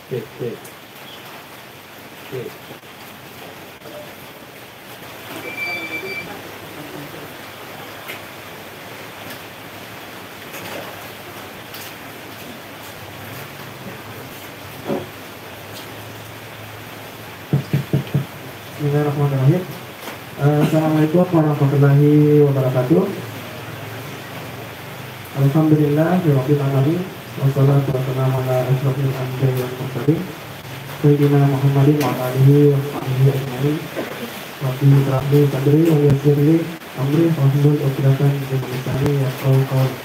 Cek, cek. Cek. Bismillahirrahmanirrahim. Assalamualaikum warahmatullahi wabarakatuh. Alhamdulillah rabbil alamin. Wassalatu wassalamu ala asyrofil anbiya'i wal mursalin sayyidina Muhammadin wa ala alihi wa sahbihi ajma'in. Rabbi shrah li sadri wa yassir li amri wahlul 'uqdatam min lisani yafqahu qawli.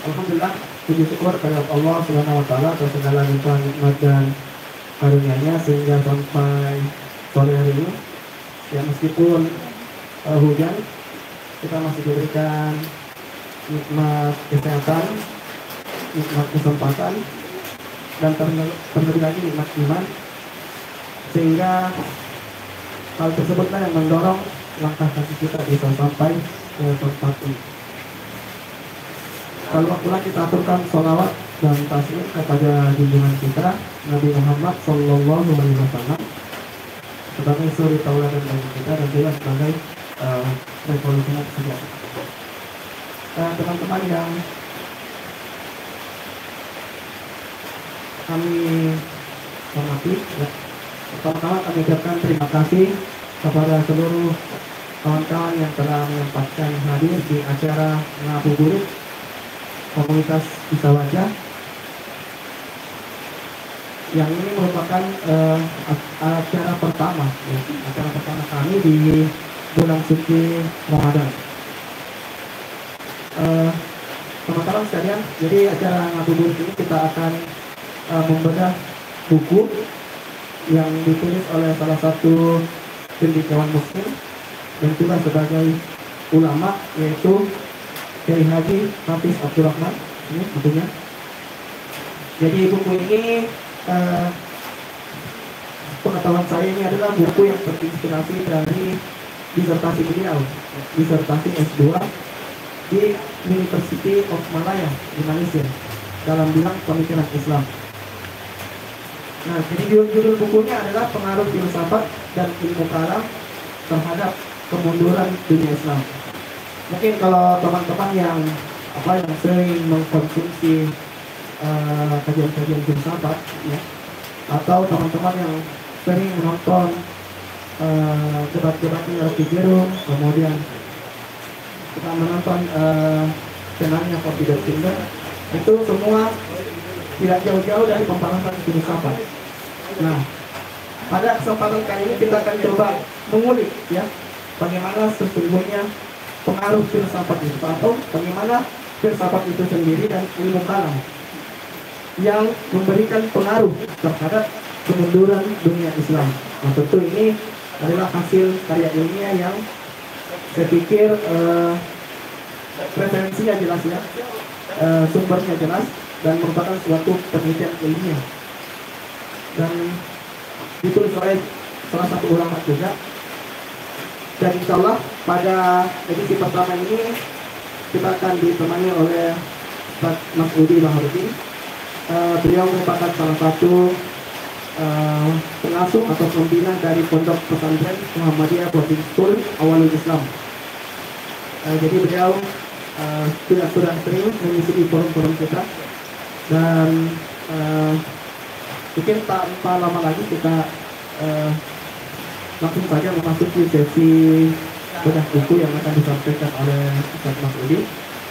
Alhamdulillah, puji syukur kepada Allah Subhanahu wa taala atas segala limpahan nikmat dan karunia-Nya sehingga sampai sore hari ini ya, meskipun hujan, kita masih diberikan nikmat kesehatan, nikmat kesempatan, dan terlebih lagi nikmat iman, sehingga hal tersebutlah yang mendorong langkah kaki kita bisa sampai ke tempat ini. Kalau waktulah kita aturkan sholawat dan taslim kepada junjungan kita Nabi Muhammad Sallallahu Alaihi Wasallam sebagai suri tauladan bagi kita dan juga sebagai revolusioner sejarah. Teman-teman yang kami hormati, ya, pertama-tama kami ucapkan terima kasih kepada seluruh kawan-kawan yang telah menyempatkan hadir di acara ngabuburit komunitas Bisa Wajah, yang ini merupakan acara pertama, ya, acara pertama kami di bulan suci Ramadan. Teman-teman sekalian, jadi acara ngabuburit ini kita akan membedah buku yang ditulis oleh salah satu cendekiawan muslim dan juga sebagai ulama, yaitu Kiai Haji Hafiz Abdurrahman. Ini bukunya. Jadi buku ini, pengetahuan saya, ini adalah buku yang terinspirasi dari disertasi beliau, disertasi S2 di University of Malaya di Malaysia dalam bidang pemikiran Islam. Nah, jadi judul bukunya adalah Pengaruh Filsafat dan Ilmu Kalam terhadap Kemunduran Dunia Islam. Mungkin kalau teman-teman yang sering mengkonsumsi kajian-kajian filsafat, ya, atau teman-teman yang sering menonton debat-debatnya Rocky Gerung, kemudian kita menonton channelnya Kopi dan Tinder, itu semua tidak jauh-jauh dari pembahasan filsafat. Nah, pada kesempatan kali ini kita akan coba mengulik, ya, bagaimana sesungguhnya pengaruh filsafat itu, atau bagaimana filsafat itu sendiri dan ilmu kalam yang memberikan pengaruh terhadap kemunduran dunia Islam. Nah, tentu ini adalah hasil karya ilmiah yang saya pikir referensinya jelas, ya, sumbernya jelas, dan merupakan suatu penelitian ilmiah dan ditulis oleh salah satu ulama juga. Dan insya Allah pada edisi pertama ini kita akan ditemani oleh Ustaz Mas'udi Baharudin. Beliau merupakan salah satu pengasuh atau pembina dari Pondok Pesantren Muhammadiyah Boarding School Awalul Islam. Jadi beliau sudah sering mengisi di forum-forum kita, dan mungkin tanpa lama lagi kita langsung saja memasuki sesi bedah buku yang akan disampaikan oleh Ustaz Mas'udi.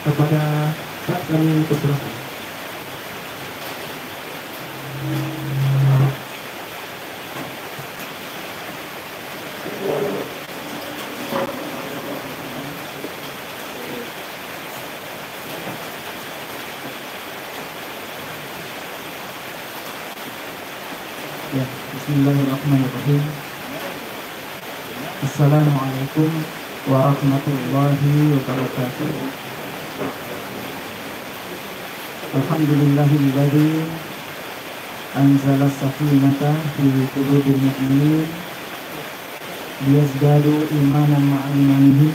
Kepada Ustaz kami persilakan. Ya, bismillahirrahmanirrahim. Assalamualaikum warahmatullahi wabarakatuh. Alhamdulillahilladzi anzala as-sakinata fi qulubil mu'minin liyazdadu imanan ma'a imanihi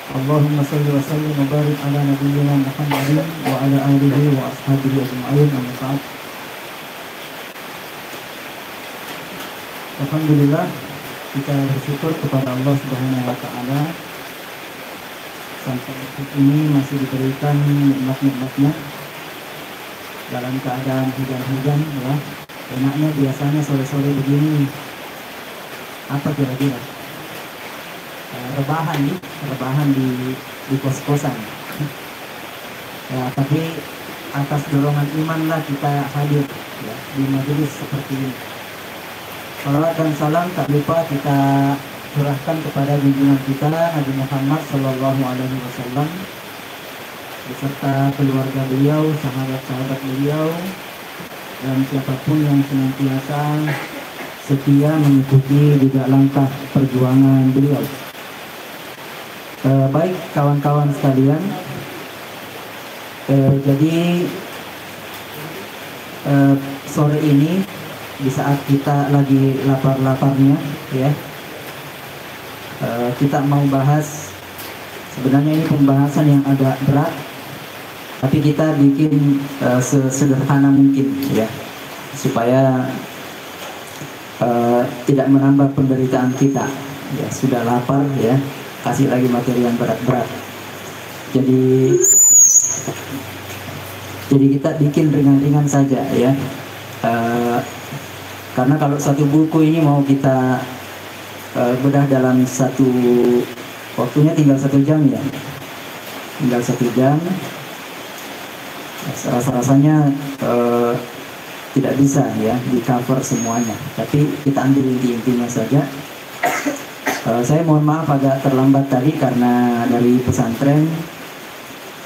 Allahumma salli wa sallim wa barik ala nabiyyina Muhammadin wa ala alihi wa ashabihi ajma'in, amma ba'd. Alhamdulillah, kita bersyukur kepada Allah Subhanahu wa taala sampai detik ini masih diberikan nikmat-nikmatnya dalam keadaan hujan-hujan ya. Enaknya biasanya sore-sore begini apa kira-kira? Rebahan di kos-kosan. Ya, tapi atas dorongan imanlah kita hadir ya, di majelis seperti ini. Salawat dan salam tak lupa kita curahkan kepada junjungan kita Nabi Muhammad Sallallahu Alaihi Wasallam beserta keluarga beliau, sahabat-sahabat beliau, dan siapapun yang senantiasa setia mengikuti jejak langkah perjuangan beliau. Baik kawan-kawan sekalian, jadi sore ini di saat kita lagi lapar-laparnya ya, kita mau bahas, sebenarnya ini pembahasan yang agak berat, tapi kita bikin sesederhana mungkin ya, supaya tidak menambah penderitaan kita ya. Sudah lapar ya, kasih lagi materi yang berat-berat. Jadi kita bikin ringan-ringan saja ya. Karena kalau satu buku ini mau kita bedah dalam satu waktunya tinggal 1 jam ya, tinggal 1 jam. Rasanya tidak bisa ya di cover semuanya. Tapi kita ambil inti-intinya saja. Saya mohon maaf agak terlambat tadi karena dari pesantren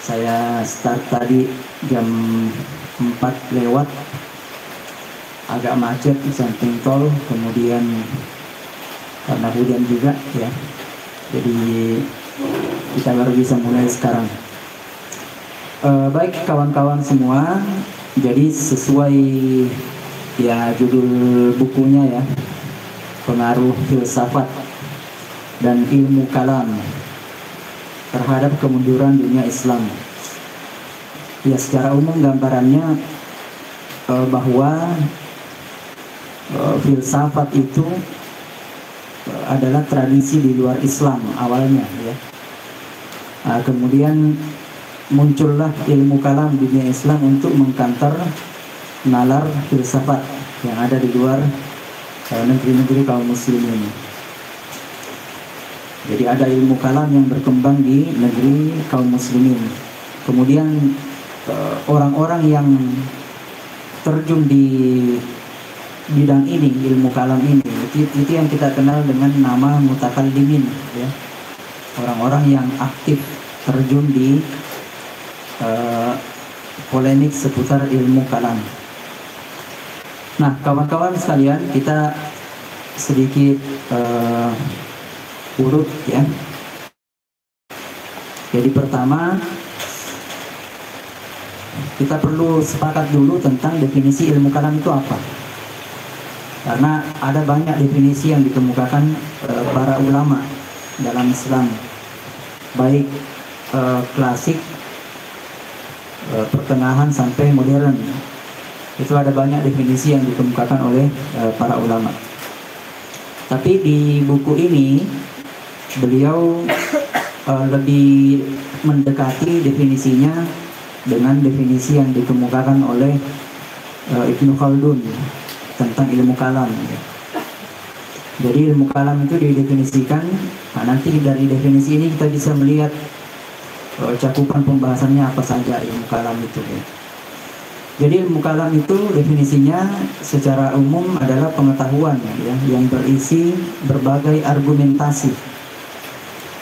saya start tadi jam 4 lewat, agak macet di samping tol, kemudian karena hujan juga ya, jadi kita baru bisa mulai sekarang. Baik kawan-kawan semua, jadi sesuai ya judul bukunya ya, pengaruh filsafat dan ilmu kalam terhadap kemunduran dunia Islam. Ya, secara umum gambarannya bahwa filsafat itu adalah tradisi di luar Islam awalnya ya. Kemudian muncullah ilmu kalam di dunia Islam untuk mengkantar nalar filsafat yang ada di luar negeri-negeri kaum muslimin. Jadi ada ilmu kalam yang berkembang di negeri kaum muslimin. Kemudian orang-orang yang terjun di bidang ini, ilmu kalam ini, itu yang kita kenal dengan nama mutakallimin ya. Orang-orang yang aktif terjun di polemik seputar ilmu kalam. Nah, kawan-kawan sekalian, kita sedikit urut ya. Jadi pertama kita perlu sepakat dulu tentang definisi ilmu kalam itu apa. Karena ada banyak definisi yang dikemukakan para ulama dalam Islam, baik klasik, pertengahan sampai modern. Itu ada banyak definisi yang dikemukakan oleh para ulama. Tapi di buku ini beliau lebih mendekati definisinya dengan definisi yang dikemukakan oleh Ibnu Khaldun tentang ilmu kalam. Jadi ilmu kalam itu didefinisikan, nanti dari definisi ini kita bisa melihat cakupan pembahasannya apa saja ilmu kalam itu ya. Jadi ilmu kalam itu definisinya secara umum adalah pengetahuan ya, yang berisi berbagai argumentasi.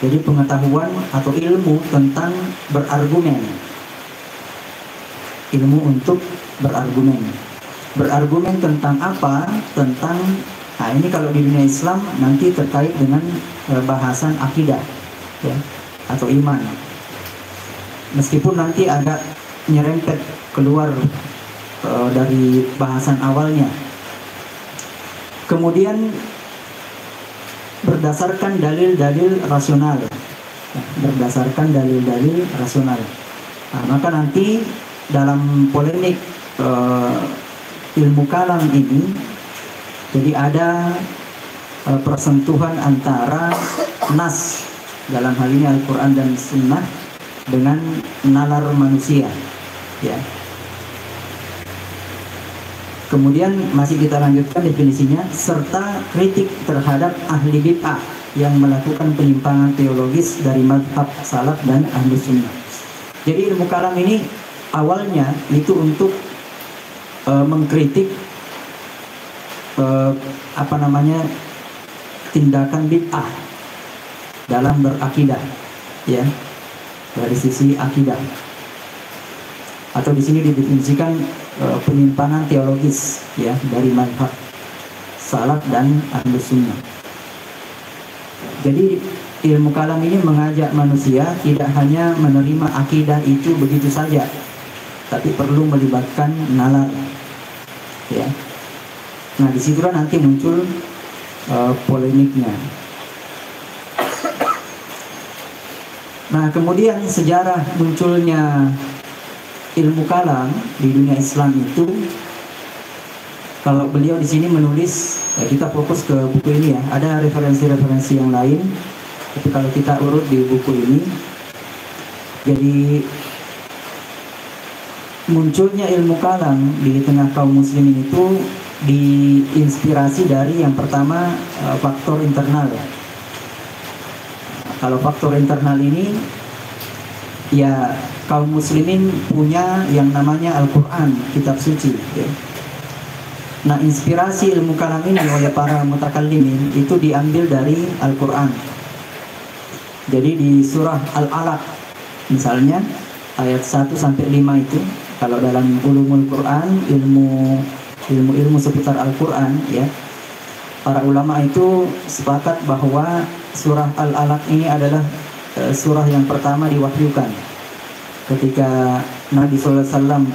Jadi pengetahuan atau ilmu tentang berargumen. Ilmu untuk berargumen. Berargumen tentang apa? Tentang, nah ini kalau di dunia Islam nanti terkait dengan bahasan akidah ya, atau iman. Meskipun nanti agak nyerempet keluar dari bahasan awalnya. Kemudian berdasarkan dalil-dalil rasional berdasarkan dalil-dalil rasional. Nah, maka nanti dalam polemik ilmu kalam ini, jadi ada persentuhan antara nas dalam hal ini Al-Quran dan Sunnah dengan nalar manusia, ya. Kemudian masih kita lanjutkan definisinya, serta kritik terhadap ahli bid'ah yang melakukan penyimpangan teologis dari mazhab salaf dan ahli sunnah. Jadi ilmu kalam ini awalnya itu untuk mengkritik tindakan bid'ah dalam berakidah, ya, dari sisi akidah. Atau di sini didefinisikan penyimpangan teologis, ya, dari mazhab salaf dan ahli sunnah. Jadi ilmu kalam ini mengajak manusia tidak hanya menerima akidah itu begitu saja, tapi perlu melibatkan nalar, ya. Nah, disitulah nanti muncul polemiknya. Nah, kemudian sejarah munculnya ilmu kalam di dunia Islam itu, kalau beliau di sini menulis, kita fokus ke buku ini, ya. Ada referensi-referensi yang lain, tapi kalau kita urut di buku ini, jadi munculnya ilmu kalam di tengah kaum muslimin itu diinspirasi dari yang pertama faktor internal, ya. Kalau faktor internal ini, ya, kaum muslimin punya yang namanya Al-Quran, kitab suci, ya. Nah, inspirasi ilmu kalam ini oleh para mutakallimin itu diambil dari Al-Quran. Jadi di surah Al-Alaq misalnya ayat 1-5 itu, kalau dalam ulumul Quran, ilmu seputar Al-Quran, ya, para ulama itu sepakat bahwa surah Al-Alaq ini adalah surah yang pertama diwahyukan ketika Nabi SAW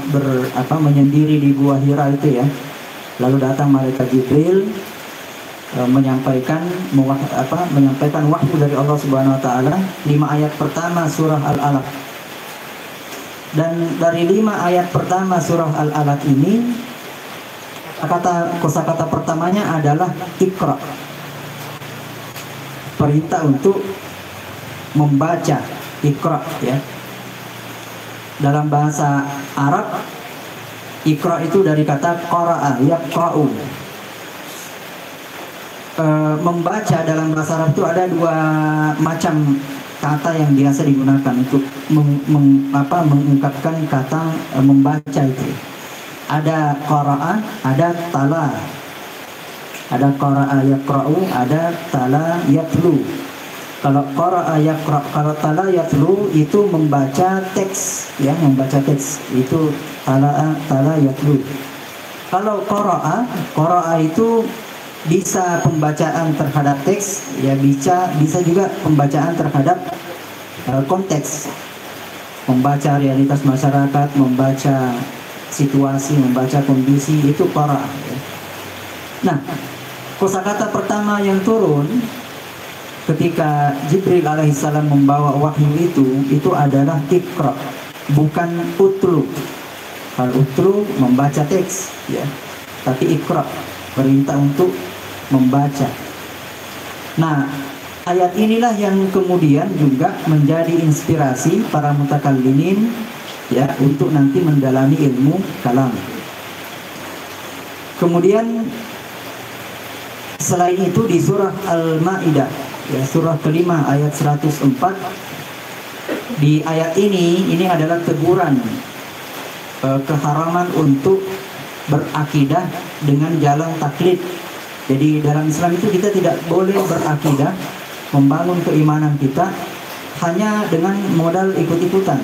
menyendiri di Gua Hira itu, ya. Lalu datang malaikat Jibril menyampaikan wahyu dari Allah Subhanahu Wa Taala. 5 ayat pertama surah Al-Alaq, dan dari 5 ayat pertama surah Al-Alaq ini kosakata pertamanya adalah Iqra, perintah untuk membaca, Iqra, ya. Dalam bahasa Arab, Iqra itu dari kata qara'a, yaqra'u. Membaca dalam bahasa Arab itu ada 2 macam kata yang biasa digunakan untuk mengungkapkan kata membaca itu. Ada qara'a, ada tala. Ada qara'a yaqra'u, ada tala yatlu. Kalau qara'a yaqra', kalau tala yatlu itu membaca teks, ya, membaca teks. Itu tala yatlu. Kalau qara'a itu bisa pembacaan terhadap teks, ya, bisa juga pembacaan terhadap konteks. Membaca realitas masyarakat, membaca situasi, membaca kondisi, itu qara'a, ya. Nah, kosakata pertama yang turun ketika Jibril alaihissalam membawa wahyu itu adalah Iqra, bukan utlu. Kalau utlu membaca teks, ya, tapi Iqra perintah untuk membaca. Nah, ayat inilah yang kemudian juga menjadi inspirasi para mutakallimin, ya, untuk nanti mendalami ilmu kalam. Kemudian selain itu di surah Al-Maidah, ya, surah kelima ayat 104, di ayat ini adalah teguran keharaman untuk berakidah dengan jalan taklid. Jadi dalam Islam itu kita tidak boleh berakidah, membangun keimanan kita hanya dengan modal ikut-ikutan.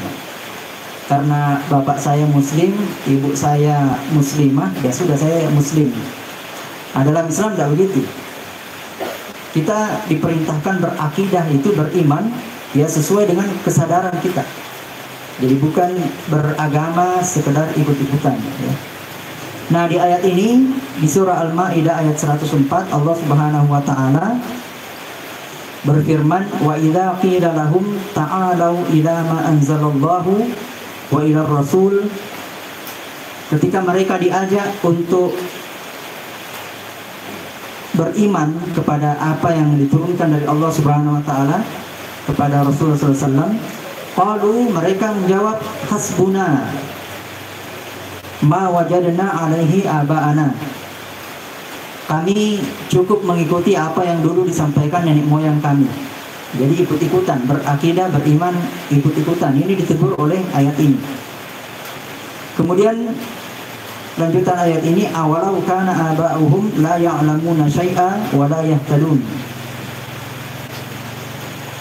Karena bapak saya muslim, ibu saya muslimah, ya sudah saya muslim. Nah, dalam Islam tidak begitu. Kita diperintahkan berakidah itu beriman, ya, sesuai dengan kesadaran kita. Jadi bukan beragama sekedar ikut-ikutan, ya. Nah, di ayat ini di surah Al-Maidah ayat 104 Allah Subhanahu wa taala berfirman, wa idza qila lahum ta'alu ila ma anzalallahu wa ila rasul, ketika mereka diajak untuk beriman kepada apa yang diturunkan dari Allah Subhanahu wa taala kepada Rasulullah SAW, qalu, mereka menjawab, hasbuna ma wajadna alaihi aba'ana, kami cukup mengikuti apa yang dulu disampaikan nenek moyang kami. Jadi ikut-ikutan, berakidah, beriman, ikut-ikutan. Ini ditegur oleh ayat ini. Kemudian lanjutan ayat ini, awalau kana aba'uhum la ya'lamuna syai'a wa la yahtadun.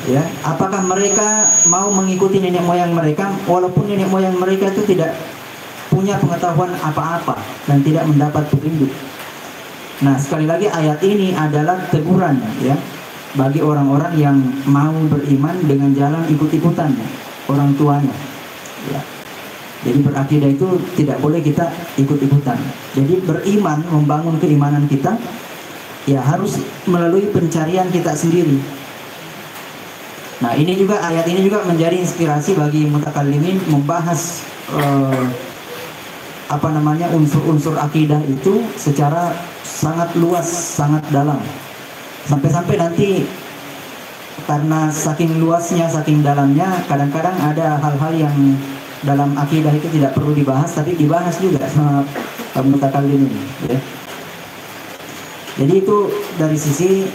Ya, apakah mereka mau mengikuti nenek moyang mereka walaupun nenek moyang mereka itu tidak punya pengetahuan apa-apa dan tidak mendapat petunjuk. Nah, sekali lagi ayat ini adalah teguran ya bagi orang-orang yang mau beriman dengan jalan ikut-ikutan orang tuanya. Ya. Jadi berakidah itu tidak boleh kita ikut-ikutan. Jadi beriman, membangun keimanan kita, ya harus melalui pencarian kita sendiri. Nah, ini juga ayat ini juga menjadi inspirasi bagi mutakallimin membahas unsur-unsur akidah itu secara sangat luas, sangat dalam. Sampai-sampai nanti karena saking luasnya, saking dalamnya, kadang-kadang ada hal-hal yang dalam akidah itu tidak perlu dibahas, tapi dibahas juga sama mutakallimin ya. Jadi itu dari sisi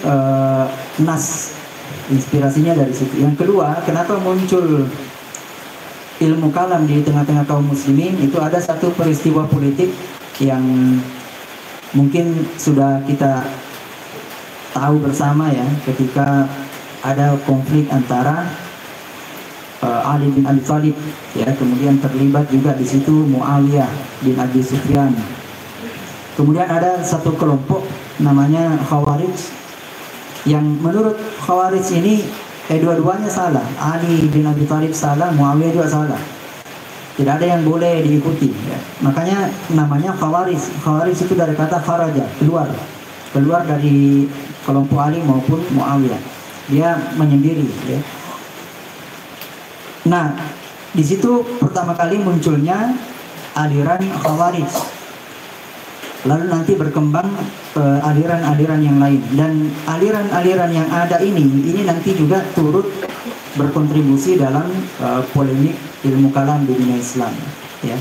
nas, inspirasinya dari situ. Yang kedua, kenapa muncul ilmu kalam di tengah-tengah kaum muslimin, itu ada satu peristiwa politik yang mungkin sudah kita tahu bersama ya, ketika ada konflik antara Ali bin Abi Thalib ya, kemudian terlibat juga di situ Muawiyah bin Abi Sufyan. Kemudian ada satu kelompok namanya Khawarij, yang menurut Khawarij ini dua-duanya salah. Ali bin Abi Thalib salah, Muawiyah juga salah. Tidak ada yang boleh diikuti ya. Makanya namanya Khawarij. Khawarij itu dari kata kharaja, keluar dari kelompok Ali maupun Muawiyah. Dia menyendiri ya. Nah, di situ pertama kali munculnya aliran Khawarij. Lalu nanti berkembang aliran-aliran yang lain, dan aliran-aliran yang ada ini nanti juga turut berkontribusi dalam polemik ilmu kalam di dunia Islam ya.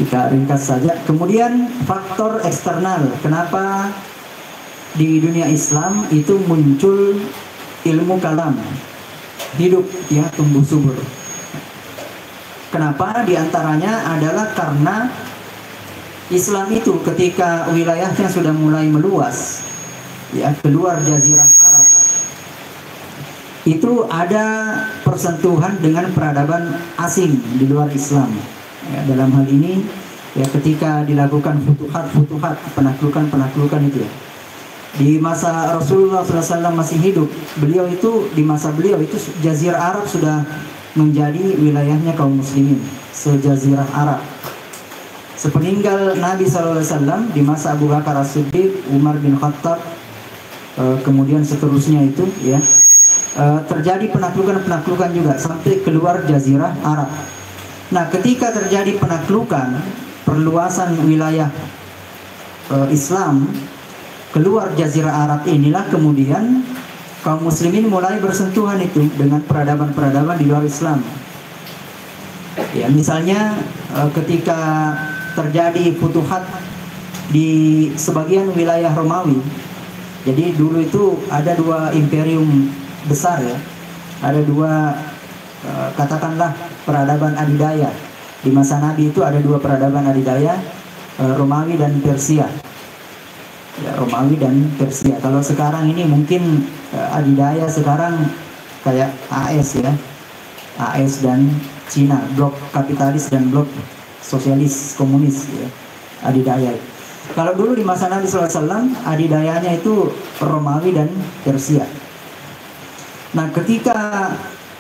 Kita ringkas saja. Kemudian faktor eksternal, kenapa di dunia Islam itu muncul ilmu kalam hidup ya, tumbuh subur. Kenapa? Di antaranya adalah karena Islam itu ketika wilayahnya sudah mulai meluas ya, keluar jazirah Arab, itu ada persentuhan dengan peradaban asing di luar Islam ya. Dalam hal ini ya, ketika dilakukan futuhat, penaklukan itu ya. Di masa Rasulullah SAW masih hidup, di masa beliau itu jazirah Arab sudah menjadi wilayahnya kaum muslimin, sejazirah Arab. Sepeninggal Nabi SAW di masa Abu Bakar As-Siddiq, Umar bin Khattab, kemudian seterusnya itu ya, terjadi penaklukan juga sampai keluar jazirah Arab. Nah, ketika terjadi penaklukan, perluasan wilayah Islam keluar jazirah Arab, inilah kemudian kaum muslimin mulai bersentuhan itu dengan peradaban-peradaban di luar Islam. Ya, misalnya ketika terjadi futuhat di sebagian wilayah Romawi. Jadi dulu itu ada dua imperium besar ya. Ada dua katakanlah peradaban adidaya. Di masa Nabi itu ada dua peradaban adidaya, Romawi dan Persia. Ya, Romawi dan Persia. Kalau sekarang ini mungkin adidaya sekarang kayak AS ya. AS dan Cina, blok kapitalis dan blok sosialis komunis ya, adidaya. Kalau dulu di masa Nabi SAW, adidayanya itu Romawi dan Persia. Nah, ketika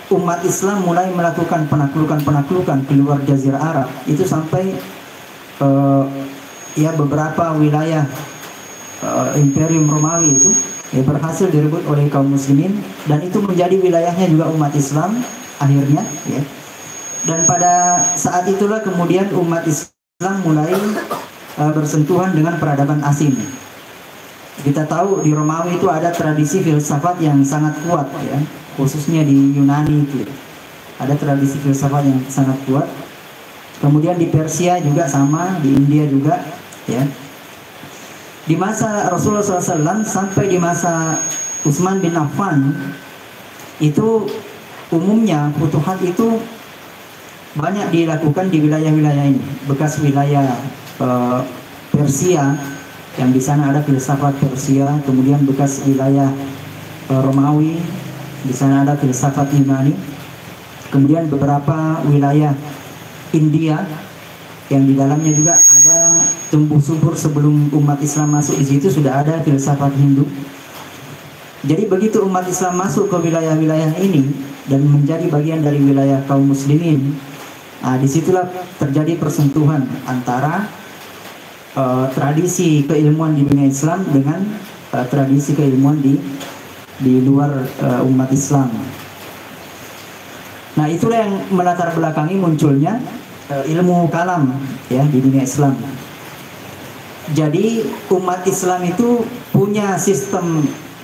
umat Islam mulai melakukan penaklukan keluar jazirah Arab, itu sampai ya beberapa wilayah Imperium Romawi itu berhasil direbut oleh kaum muslimin, dan itu menjadi wilayahnya juga umat Islam akhirnya, ya. Dan pada saat itulah kemudian umat Islam mulai bersentuhan dengan peradaban asing. Kita tahu di Romawi itu ada tradisi filsafat yang sangat kuat, ya, khususnya di Yunani itu ada tradisi filsafat yang sangat kuat. Kemudian di Persia juga sama, di India juga, ya. Di masa Rasulullah SAW sampai di masa Utsman bin Affan itu umumnya futuhat itu banyak dilakukan di wilayah-wilayah ini, bekas wilayah Persia, yang di sana ada filsafat Persia, kemudian bekas wilayah Romawi, di sana ada filsafat Yunani, kemudian beberapa wilayah India yang di dalamnya juga ada tumbuh subur sebelum umat Islam masuk, di situ sudah ada filsafat Hindu. Jadi begitu umat Islam masuk ke wilayah-wilayah ini dan menjadi bagian dari wilayah kaum muslimin, disitulah terjadi persentuhan antara tradisi keilmuan di dunia Islam dengan tradisi keilmuan di luar umat Islam. Nah, itulah yang melatar belakangi munculnya ilmu kalam, ya, di dunia Islam. Jadi umat Islam itu punya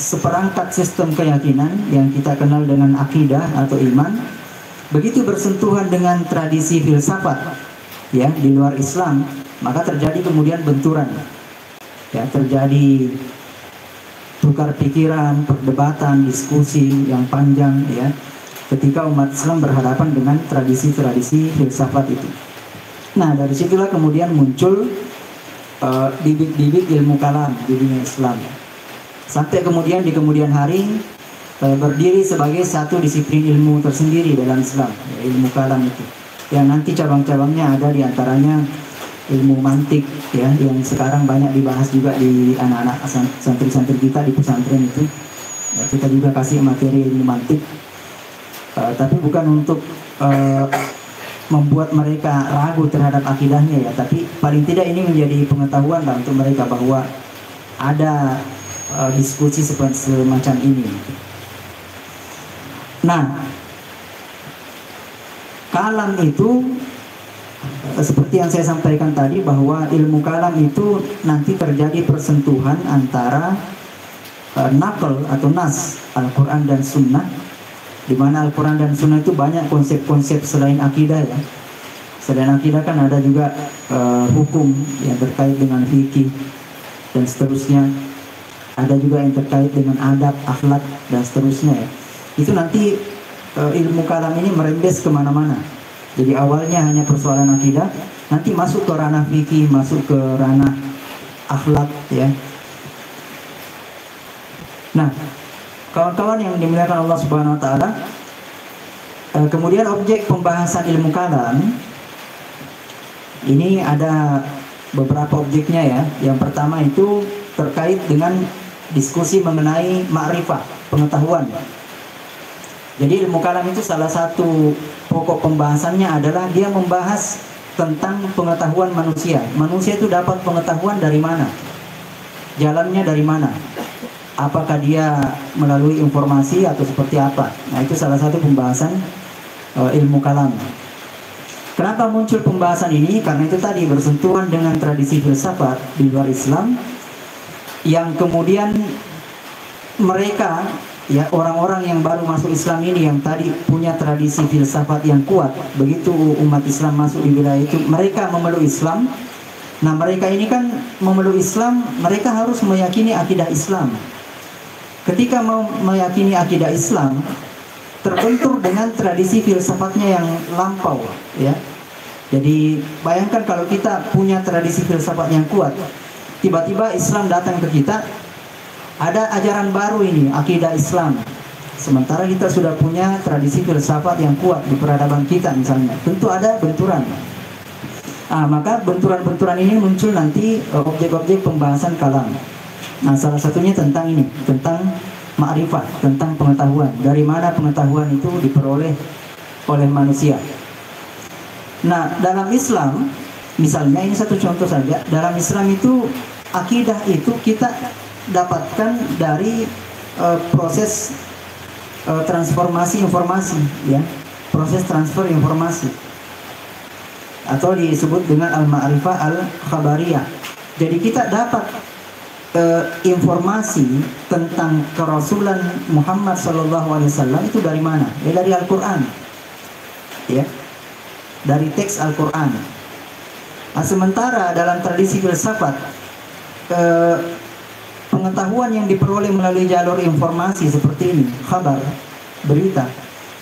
seperangkat sistem keyakinan yang kita kenal dengan akidah atau iman. Begitu bersentuhan dengan tradisi filsafat, ya, di luar Islam, maka terjadi kemudian benturan, ya, terjadi tukar pikiran, perdebatan, diskusi yang panjang, ya, ketika umat Islam berhadapan dengan tradisi-tradisi filsafat itu. Nah, dari situlah kemudian muncul bibit-bibit ilmu kalam di dunia Islam, sampai kemudian di kemudian hari berdiri sebagai satu disiplin ilmu tersendiri dalam Islam, ya, ilmu kalam itu, yang nanti cabang-cabangnya ada, diantaranya ilmu mantik, ya, yang sekarang banyak dibahas juga di anak-anak santri-santri kita di pesantren itu, ya, kita juga kasih materi ilmu mantik. Tapi bukan untuk membuat mereka ragu terhadap akidahnya, ya, tapi paling tidak ini menjadi pengetahuan lah untuk mereka bahwa ada diskusi semacam ini. Nah, kalam itu seperti yang saya sampaikan tadi, bahwa ilmu kalam itu nanti terjadi persentuhan antara naql atau nas Al-Quran dan Sunnah, di mana Al-Quran dan Sunnah itu banyak konsep-konsep selain akidah, ya. Selain akidah kan ada juga hukum yang terkait dengan fikih dan seterusnya. Ada juga yang terkait dengan adab, akhlak dan seterusnya, ya. Itu nanti ilmu kalam ini merembes kemana-mana. Jadi awalnya hanya persoalan akidah, nanti masuk ke ranah fikih, masuk ke ranah akhlak, ya. Nah, kawan-kawan yang dimuliakan Allah Subhanahu wa taala, kemudian objek pembahasan ilmu kalam ini ada beberapa objeknya, ya. Yang pertama itu terkait dengan diskusi mengenai ma'rifah, pengetahuan. Jadi ilmu kalam itu salah satu pokok pembahasannya adalah dia membahas tentang pengetahuan manusia. Manusia itu dapat pengetahuan dari mana? Jalannya dari mana? Apakah dia melalui informasi atau seperti apa? Nah, itu salah satu pembahasan ilmu kalam. Kenapa muncul pembahasan ini? Karena itu tadi bersentuhan dengan tradisi filsafat di luar Islam, yang kemudian mereka, ya, orang-orang yang baru masuk Islam ini yang tadi punya tradisi filsafat yang kuat, begitu umat Islam masuk di wilayah itu, mereka memeluk Islam. Nah, mereka ini kan memeluk Islam, mereka harus meyakini akidah Islam. Ketika mau meyakini akidah Islam, terbentur dengan tradisi filsafatnya yang lampau, ya. Jadi bayangkan kalau kita punya tradisi filsafat yang kuat, tiba-tiba Islam datang ke kita, ada ajaran baru ini, akidah Islam. Sementara kita sudah punya tradisi filsafat yang kuat di peradaban kita misalnya, tentu ada benturan. Maka benturan-benturan ini muncul nanti objek-objek pembahasan kalam. Nah, salah satunya tentang ini, tentang ma'rifah, tentang pengetahuan. Dari mana pengetahuan itu diperoleh oleh manusia. Nah, dalam Islam, misalnya ini satu contoh saja, dalam Islam itu akidah itu kita dapatkan dari proses transformasi informasi, ya, proses transfer informasi, atau disebut dengan al-ma'rifah al-khabariyah. Jadi kita dapat informasi tentang kerasulan Muhammad SAW itu dari mana? Ya, dari Al-Quran, ya, dari teks Al-Quran. Nah, sementara dalam tradisi filsafat, pengetahuan yang diperoleh melalui jalur informasi seperti ini, kabar, berita,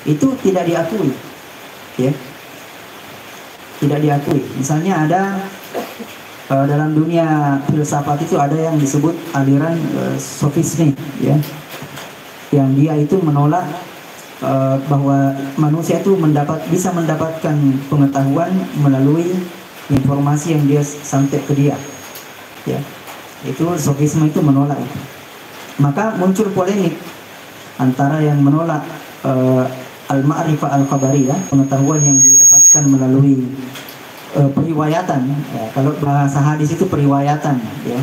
itu tidak diakui, ya, tidak diakui. Misalnya ada dalam dunia filsafat itu ada yang disebut aliran sofisme, ya, yang dia itu menolak bahwa manusia itu bisa mendapatkan pengetahuan melalui informasi yang dia sampai ke dia, ya. Itu sofisme itu menolak itu. Maka muncul polemik antara yang menolak al-ma'rifah al-khabariyah, pengetahuan yang didapatkan melalui periwayatan, ya, kalau bahasa hadis itu periwayatan, ya,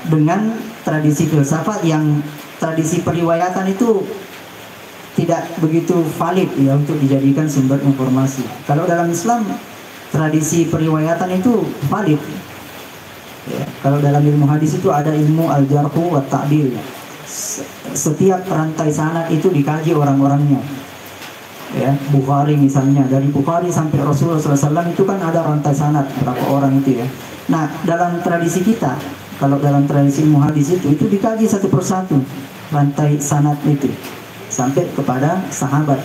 dengan tradisi filsafat yang tradisi periwayatan itu tidak begitu valid, ya, untuk dijadikan sumber informasi. Kalau dalam Islam tradisi periwayatan itu valid, ya. Kalau dalam ilmu hadis itu ada ilmu al-jarhu wa ta'dil. Setiap rantai sanad itu dikaji orang-orangnya, ya. Bukhari misalnya, dari Bukhari sampai Rasulullah SAW itu kan ada rantai sanad berapa orang itu, ya. Nah, dalam tradisi kita, kalau dalam tradisi ilmu hadis itu dikaji satu persatu rantai sanad itu sampai kepada sahabat.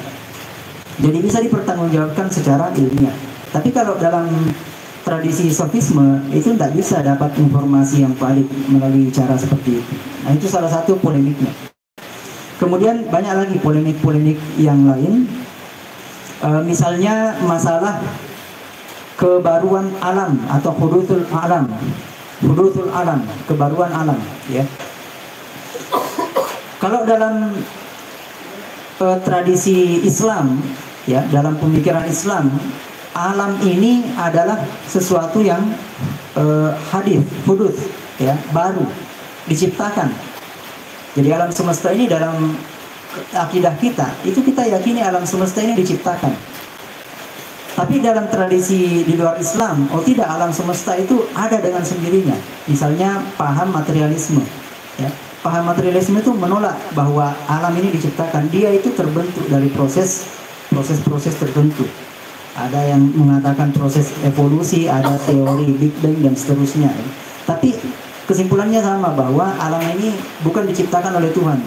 Jadi bisa dipertanggungjawabkan secara ilmiah. Tapi kalau dalam tradisi sofisme itu tidak bisa dapat informasi yang valid melalui cara seperti itu. Nah, itu salah satu polemiknya. Kemudian banyak lagi polemik-polemik yang lain. Misalnya masalah kebaruan alam atau hudutul alam, kebaruan alam, ya. Kalau dalam tradisi Islam, ya, dalam pemikiran Islam, alam ini adalah sesuatu yang hadits, hudud, ya, baru, diciptakan. Jadi alam semesta ini dalam akidah kita, itu kita yakini alam semesta ini diciptakan. Tapi dalam tradisi di luar Islam, oh tidak, alam semesta itu ada dengan sendirinya. Misalnya paham materialisme, ya. Paham materialisme itu menolak bahwa alam ini diciptakan, dia itu terbentuk dari proses tertentu. Ada yang mengatakan proses evolusi, ada teori Big Bang dan seterusnya. Tapi kesimpulannya sama, bahwa alam ini bukan diciptakan oleh Tuhan.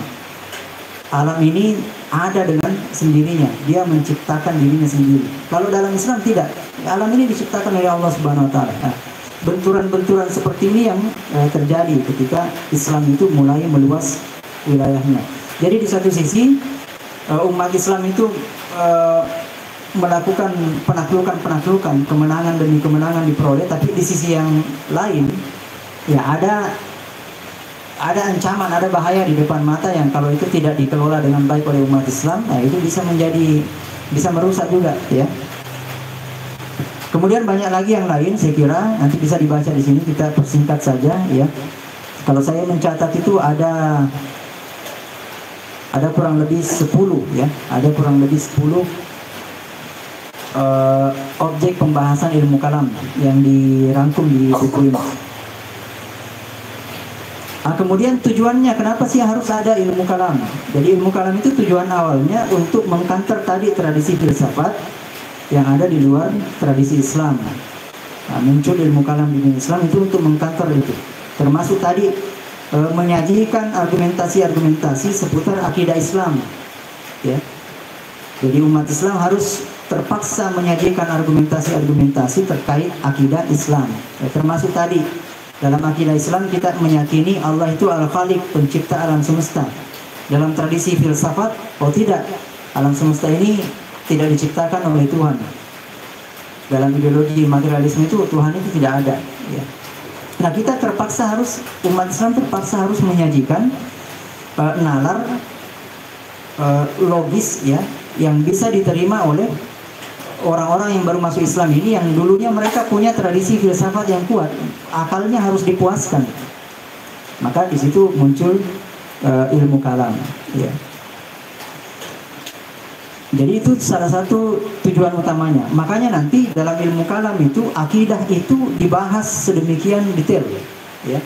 Alam ini ada dengan sendirinya, dia menciptakan dirinya sendiri. Kalau dalam Islam tidak, alam ini diciptakan oleh Allah Subhanahu Wa Taala. Nah, benturan-benturan seperti ini yang terjadi ketika Islam itu mulai meluas wilayahnya. Jadi di satu sisi umat Islam itu melakukan penaklukan, kemenangan demi kemenangan diperoleh, tapi di sisi yang lain, ya, ada ancaman, ada bahaya di depan mata yang kalau itu tidak dikelola dengan baik oleh umat Islam, nah itu bisa merusak juga, ya. Kemudian banyak lagi yang lain, saya kira nanti bisa dibaca di sini, kita persingkat saja, ya. Kalau saya mencatat itu ada kurang lebih 10, ya, ada kurang lebih 10 objek pembahasan ilmu kalam yang dirangkum di buku ini. Nah, kemudian tujuannya kenapa sih harus ada ilmu kalam? Jadi ilmu kalam itu tujuan awalnya untuk mengkanter tadi tradisi filsafat yang ada di luar tradisi Islam. Nah, muncul ilmu kalam di dunia Islam itu untuk mengkanter itu, termasuk tadi menyajikan argumentasi seputar akidah Islam, ya. Jadi umat Islam harus terpaksa menyajikan argumentasi terkait akidah Islam, ya, termasuk tadi dalam akidah Islam kita meyakini Allah itu Al-Khaliq, pencipta alam semesta. Dalam tradisi filsafat, oh tidak, alam semesta ini tidak diciptakan oleh Tuhan. Dalam ideologi materialisme itu Tuhan itu tidak ada, ya. Nah, kita umat Islam terpaksa harus menyajikan nalar logis, ya, yang bisa diterima oleh orang-orang yang baru masuk Islam ini yang dulunya mereka punya tradisi filsafat yang kuat, akalnya harus dipuaskan. Maka di situ muncul ilmu kalam, ya. Jadi itu salah satu tujuan utamanya. Makanya nanti dalam ilmu kalam itu akidah itu dibahas sedemikian detail, ya.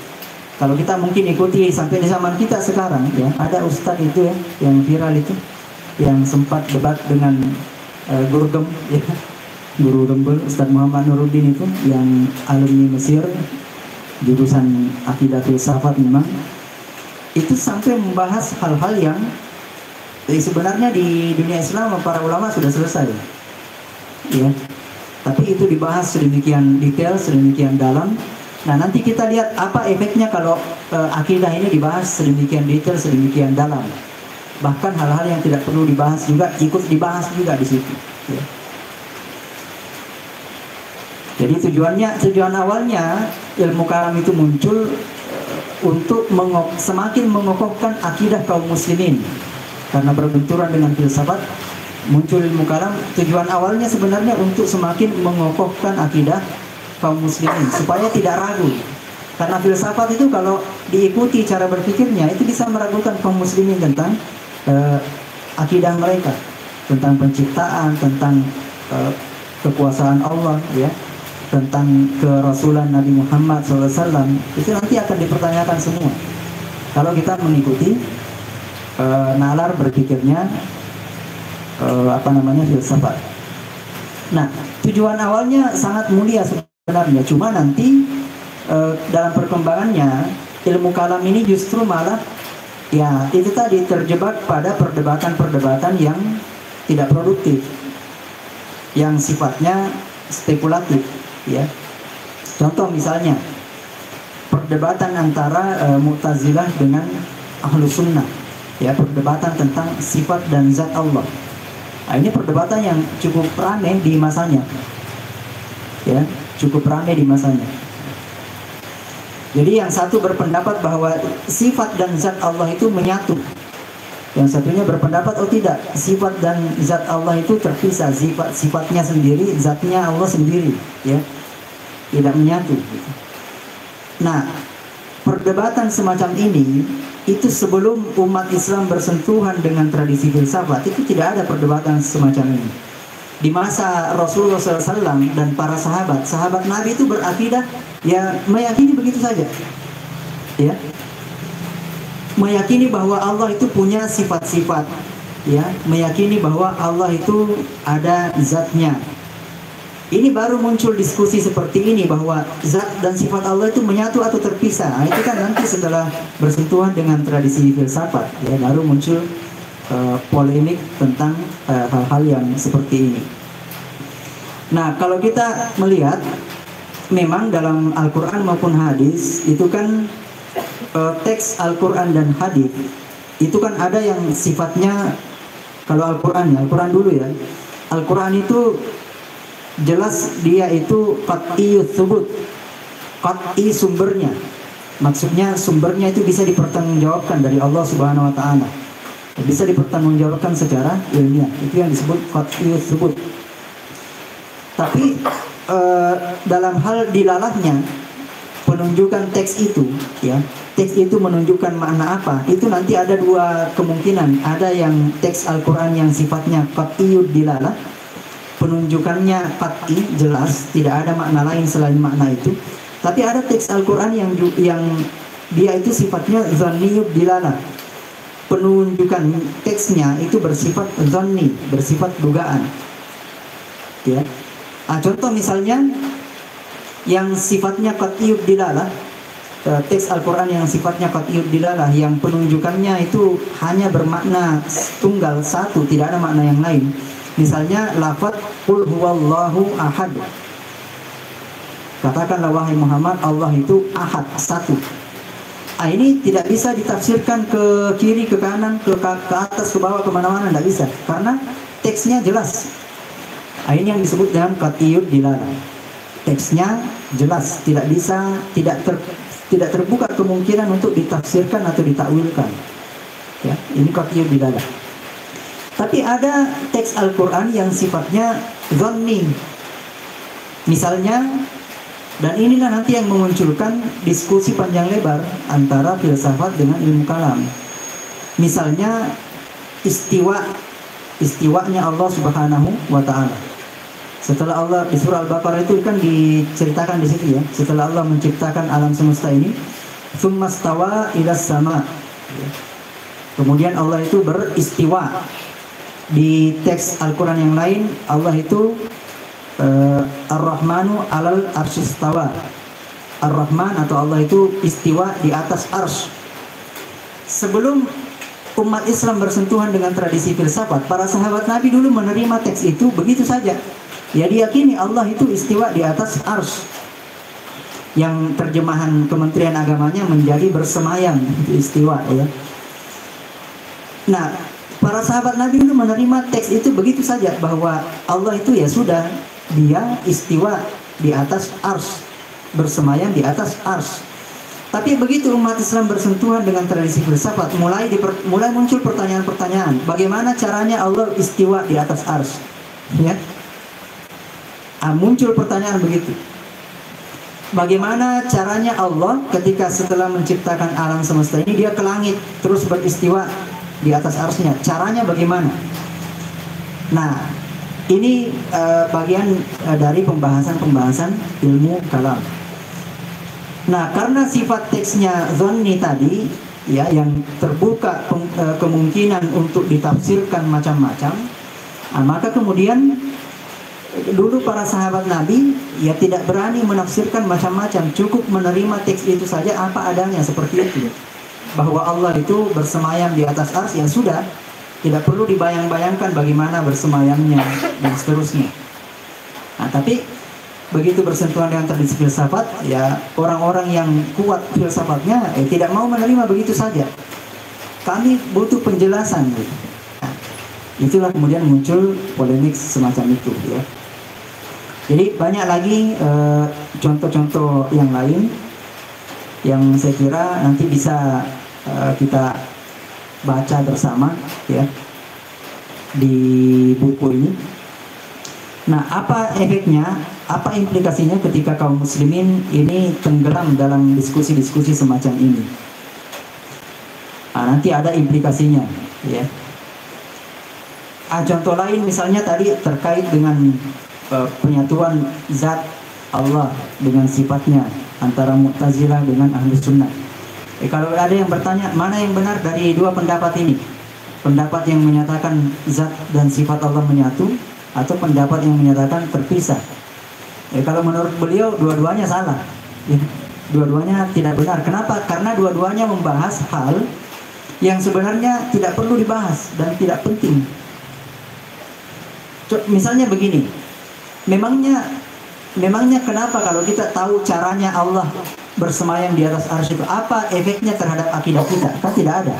Kalau kita mungkin ikuti sampai di zaman kita sekarang, ya, ada ustadz itu ya yang viral itu, yang sempat debat dengan Guru Gem, ya. Guru Gembel, Ustadz Muhammad Nuruddin itu yang alumni Mesir, jurusan akidah filsafat memang. Itu sampai membahas hal-hal yang sebenarnya di dunia Islam para ulama sudah selesai, ya. Tapi itu dibahas sedemikian detail, sedemikian dalam. Nah, nanti kita lihat apa efeknya kalau akidah ini dibahas sedemikian detail, sedemikian dalam. Bahkan hal-hal yang tidak perlu dibahas juga ikut dibahas juga di situ, ya. Jadi tujuan awalnya ilmu kalam itu muncul untuk semakin mengokohkan akidah kaum muslimin. Karena berbenturan dengan filsafat, muncul ilmu kalam. Tujuan awalnya sebenarnya untuk semakin mengokohkan akidah kaum muslimin supaya tidak ragu. Karena filsafat itu kalau diikuti cara berpikirnya itu bisa meragukan kaum muslimin tentang akidah mereka, tentang penciptaan, tentang kekuasaan Allah, ya, tentang kerasulan Nabi Muhammad SAW. Itu nanti akan dipertanyakan semua kalau kita mengikuti nalar berpikirnya filsafat. Nah, tujuan awalnya sangat mulia sebenarnya, cuma nanti dalam perkembangannya ilmu kalam ini justru malah ya itu tadi terjebak pada perdebatan-perdebatan yang tidak produktif, yang sifatnya spekulatif, ya. Contoh misalnya perdebatan antara Mu'tazilah dengan Ahlus Sunnah, ya, perdebatan tentang sifat dan zat Allah. Nah, ini perdebatan yang cukup ramai di masanya, ya, cukup ramai di masanya. Jadi yang satu berpendapat bahwa sifat dan zat Allah itu menyatu, yang satunya berpendapat oh tidak, sifat dan zat Allah itu terpisah, sifatnya sendiri, zatnya Allah sendiri, ya, tidak menyatu. Nah, perdebatan semacam ini itu sebelum umat Islam bersentuhan dengan tradisi filsafat itu tidak ada perdebatan semacam ini. Di masa Rasulullah SAW dan para sahabat Nabi itu berakidah ya meyakini begitu saja, ya, meyakini bahwa Allah itu punya sifat-sifat, ya, meyakini bahwa Allah itu ada zatnya. Ini baru muncul diskusi seperti ini bahwa zat dan sifat Allah itu menyatu atau terpisah. Nah, itu kan nanti setelah bersentuhan dengan tradisi filsafat, ya, baru muncul polemik tentang hal-hal yang seperti ini. Nah, kalau kita melihat memang dalam Al-Quran maupun hadis itu kan teks Al-Quran dan hadis itu kan ada yang sifatnya, kalau Al-Quran dulu ya, Al-Quran itu jelas dia itu qat'iyut thubut, qat'i sumbernya. Maksudnya sumbernya itu bisa dipertanggungjawabkan dari Allah Subhanahu wa taala. Bisa dipertanggungjawabkan secara ilmiah. Itu yang disebut qat'iyut thubut. Tapi dalam hal dilalahnya penunjukan teks itu, ya, teks itu menunjukkan makna apa? Itu nanti ada dua kemungkinan. Ada yang teks Al-Quran yang sifatnya qat'iyud dilalah, penunjukannya qat'i, jelas, tidak ada makna lain selain makna itu. Tapi ada teks Al-Quran yang dia itu sifatnya dzanniyud dilalah, penunjukan teksnya itu bersifat dzanni, bersifat dugaan, ya. Nah, contoh misalnya yang sifatnya qat'iyud dilalah, teks Al-Quran yang sifatnya qat'iyud dilalah, yang penunjukannya itu hanya bermakna tunggal satu, tidak ada makna yang lain. Misalnya lafaz qul huwallahu ahad. Katakanlah wahai Muhammad, Allah itu ahad, satu. Ah, ini tidak bisa ditafsirkan ke kiri, ke kanan, ke atas, ke bawah, kemana-mana, tidak bisa. Karena teksnya jelas. Ah, ini yang disebut dengan qat'iyud dilalah. Teksnya jelas, tidak bisa, tidak terbuka kemungkinan untuk ditafsirkan atau ditakwilkan. Ya, ini qat'iyud dilalah. Tapi ada teks Al-Quran yang sifatnya dhanni. Misalnya, dan inilah nanti yang memunculkan diskusi panjang lebar antara filsafat dengan ilmu kalam. Misalnya istiwanya Allah Subhanahu wa Ta'ala. Setelah Allah di surah Al-Baqarah itu kan diceritakan di situ ya. Setelah Allah menciptakan alam semesta ini, tsumma stawa ilas sama. Kemudian Allah itu beristiwa. Di teks Al-Quran yang lain Allah itu Ar-Rahmanu alal arsyistawa. Ar-Rahman atau Allah itu istiwa di atas arsy. Sebelum umat Islam bersentuhan dengan tradisi filsafat, para sahabat Nabi dulu menerima teks itu begitu saja. Ya, diyakini Allah itu istiwa di atas arsy. Yang terjemahan Kementerian Agamanya menjadi bersemayam, itu istiwa ya. Nah, para sahabat Nabi itu menerima teks itu begitu saja, bahwa Allah itu ya sudah, dia istiwa di atas arsy, bersemayam di atas arsy. Tapi begitu umat Islam bersentuhan dengan tradisi filsafat, mulai muncul pertanyaan-pertanyaan. Bagaimana caranya Allah istiwa di atas arsy? Ya. Muncul pertanyaan begitu. Bagaimana caranya Allah ketika setelah menciptakan alam semesta ini dia ke langit terus beristiwa di atas arsy-Nya? Caranya bagaimana? Nah, ini bagian dari pembahasan ilmu kalam. Nah, karena sifat teksnya dhanni tadi ya, yang terbuka kemungkinan untuk ditafsirkan macam-macam, maka kemudian dulu para sahabat Nabi ya tidak berani menafsirkan macam-macam, cukup menerima teks itu saja apa adanya seperti itu, bahwa Allah itu bersemayam di atas arsy, yang sudah tidak perlu dibayang-bayangkan bagaimana bersemayamnya dan seterusnya. Nah, tapi begitu bersentuhan dengan tradisi filsafat, ya orang-orang yang kuat filsafatnya tidak mau menerima begitu saja. Kami butuh penjelasan. Nah, itulah kemudian muncul polemik semacam itu ya. Jadi banyak lagi contoh-contoh yang lain yang saya kira nanti bisa kita baca bersama ya di buku ini. Nah, apa efeknya, apa implikasinya ketika kaum muslimin ini tenggelam dalam diskusi-diskusi semacam ini? Nah, nanti ada implikasinya ya. Contoh lain misalnya tadi terkait dengan penyatuan zat Allah dengan sifatnya antara Mu'tazilah dengan Ahlus Sunnah. Kalau ada yang bertanya mana yang benar dari dua pendapat ini, pendapat yang menyatakan zat dan sifat Allah menyatu atau pendapat yang menyatakan terpisah? Kalau menurut beliau dua-duanya salah ya. Dua-duanya tidak benar. Kenapa? Karena dua-duanya membahas hal yang sebenarnya tidak perlu dibahas dan tidak penting. Misalnya begini, memangnya kenapa kalau kita tahu caranya Allah bersemayam di atas arsy itu, apa efeknya terhadap akidah kita? Kan tidak ada.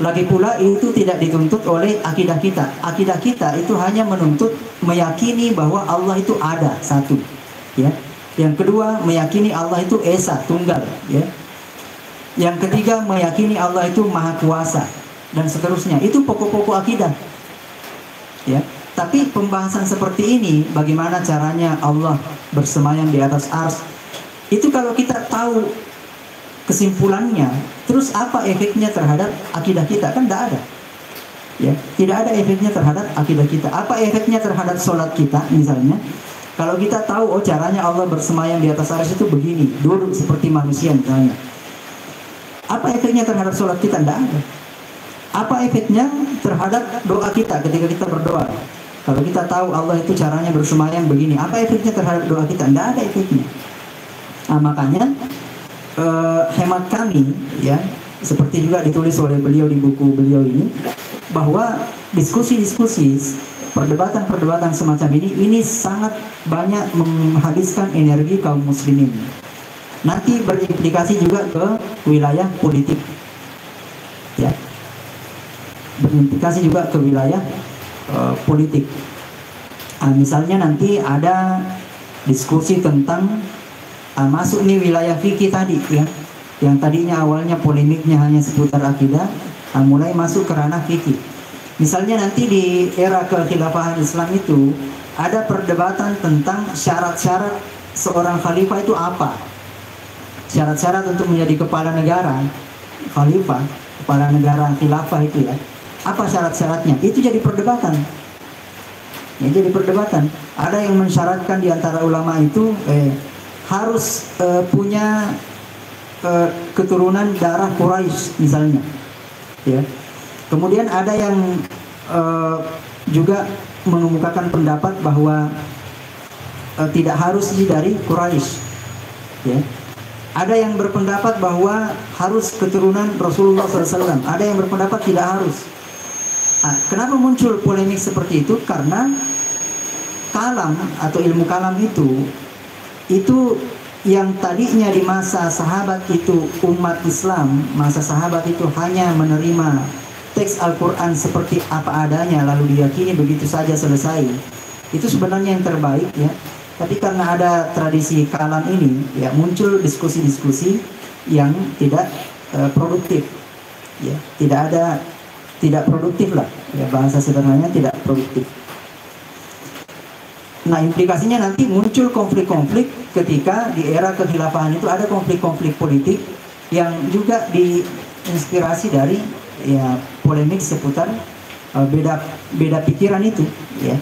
Lagi pula itu tidak dituntut oleh akidah kita. Akidah kita itu hanya menuntut meyakini bahwa Allah itu ada satu, ya. Yang kedua meyakini Allah itu esa tunggal, ya. Yang ketiga meyakini Allah itu maha kuasa dan seterusnya. Itu pokok-pokok akidah, ya. Tapi pembahasan seperti ini, bagaimana caranya Allah bersemayam di atas arsy, itu kalau kita tahu kesimpulannya, terus apa efeknya terhadap akidah kita? Kan tidak ada, ya, tidak ada efeknya terhadap akidah kita. Apa efeknya terhadap sholat kita misalnya? Kalau kita tahu, oh caranya Allah bersemayam di atas arsy itu begini, duduk seperti manusia misalnya. Apa efeknya terhadap sholat kita? Tidak ada. Apa efeknya terhadap doa kita ketika kita berdoa? Kalau kita tahu Allah itu caranya bersemayam begini, apa efeknya terhadap doa kita? Tidak ada efeknya. Nah, makanya hemat kami ya, seperti juga ditulis oleh beliau di buku beliau ini, bahwa diskusi-diskusi, perdebatan-perdebatan semacam ini sangat banyak menghabiskan energi kaum muslimin. Nanti berimplikasi juga ke wilayah politik, ya, berimplikasi juga ke wilayah politik. Misalnya nanti ada diskusi tentang masuk nih wilayah fikih tadi ya, yang tadinya awalnya polemiknya hanya seputar akidah, mulai masuk ke ranah fikih. Misalnya nanti di era kekhilafahan Islam itu ada perdebatan tentang syarat-syarat seorang khalifah itu apa. Syarat-syarat untuk menjadi kepala negara, khalifah, kepala negara khilafah itu ya. Apa syarat-syaratnya? Itu jadi perdebatan. Ya, jadi perdebatan. Ada yang mensyaratkan di antara ulama itu harus punya keturunan darah Quraisy misalnya. Ya. Kemudian ada yang juga mengemukakan pendapat bahwa tidak harus dari Quraisy. Ya. Ada yang berpendapat bahwa harus keturunan Rasulullah SAW. Ada yang berpendapat tidak harus. Nah, kenapa muncul polemik seperti itu? Karena kalam atau ilmu kalam itu yang tadinya di masa sahabat itu umat Islam, masa sahabat itu hanya menerima teks Al-Quran seperti apa adanya lalu diyakini begitu saja selesai. Itu sebenarnya yang terbaik ya. Tapi karena ada tradisi kalam ini ya muncul diskusi-diskusi yang tidak produktif. Ya, tidak produktif lah. Ya, bahasa sederhananya tidak produktif. Nah, implikasinya nanti muncul konflik-konflik ketika di era kekhilafahan itu ada konflik-konflik politik yang juga diinspirasi dari ya polemik seputar beda pikiran itu ya.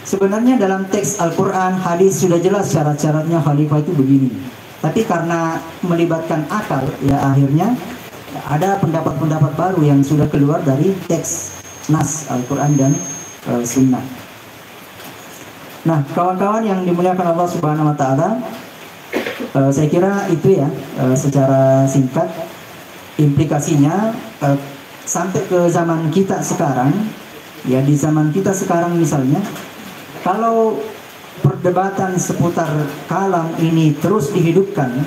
Sebenarnya dalam teks Al-Quran, hadis sudah jelas syarat-syaratnya khalifah itu begini. Tapi karena melibatkan akal ya akhirnya ada pendapat-pendapat baru yang sudah keluar dari teks nas Al-Quran dan sunnah. Nah, kawan-kawan yang dimuliakan Allah Subhanahu wa taala, saya kira itu ya secara singkat implikasinya sampai ke zaman kita sekarang. Ya, di zaman kita sekarang misalnya, kalau perdebatan seputar kalam ini terus dihidupkan,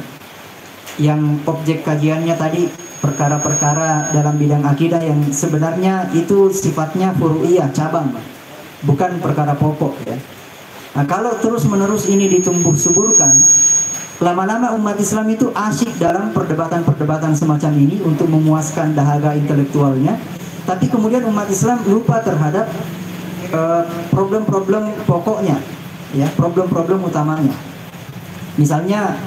yang objek kajiannya tadi perkara-perkara dalam bidang akidah yang sebenarnya itu sifatnya furu'iyah, cabang, bukan perkara pokok ya. Nah, kalau terus-menerus ini ditumbuh suburkan, lama-lama umat Islam itu asyik dalam perdebatan-perdebatan semacam ini untuk memuaskan dahaga intelektualnya. Tapi kemudian umat Islam lupa terhadap problem-problem pokoknya, ya, problem-problem utamanya. Misalnya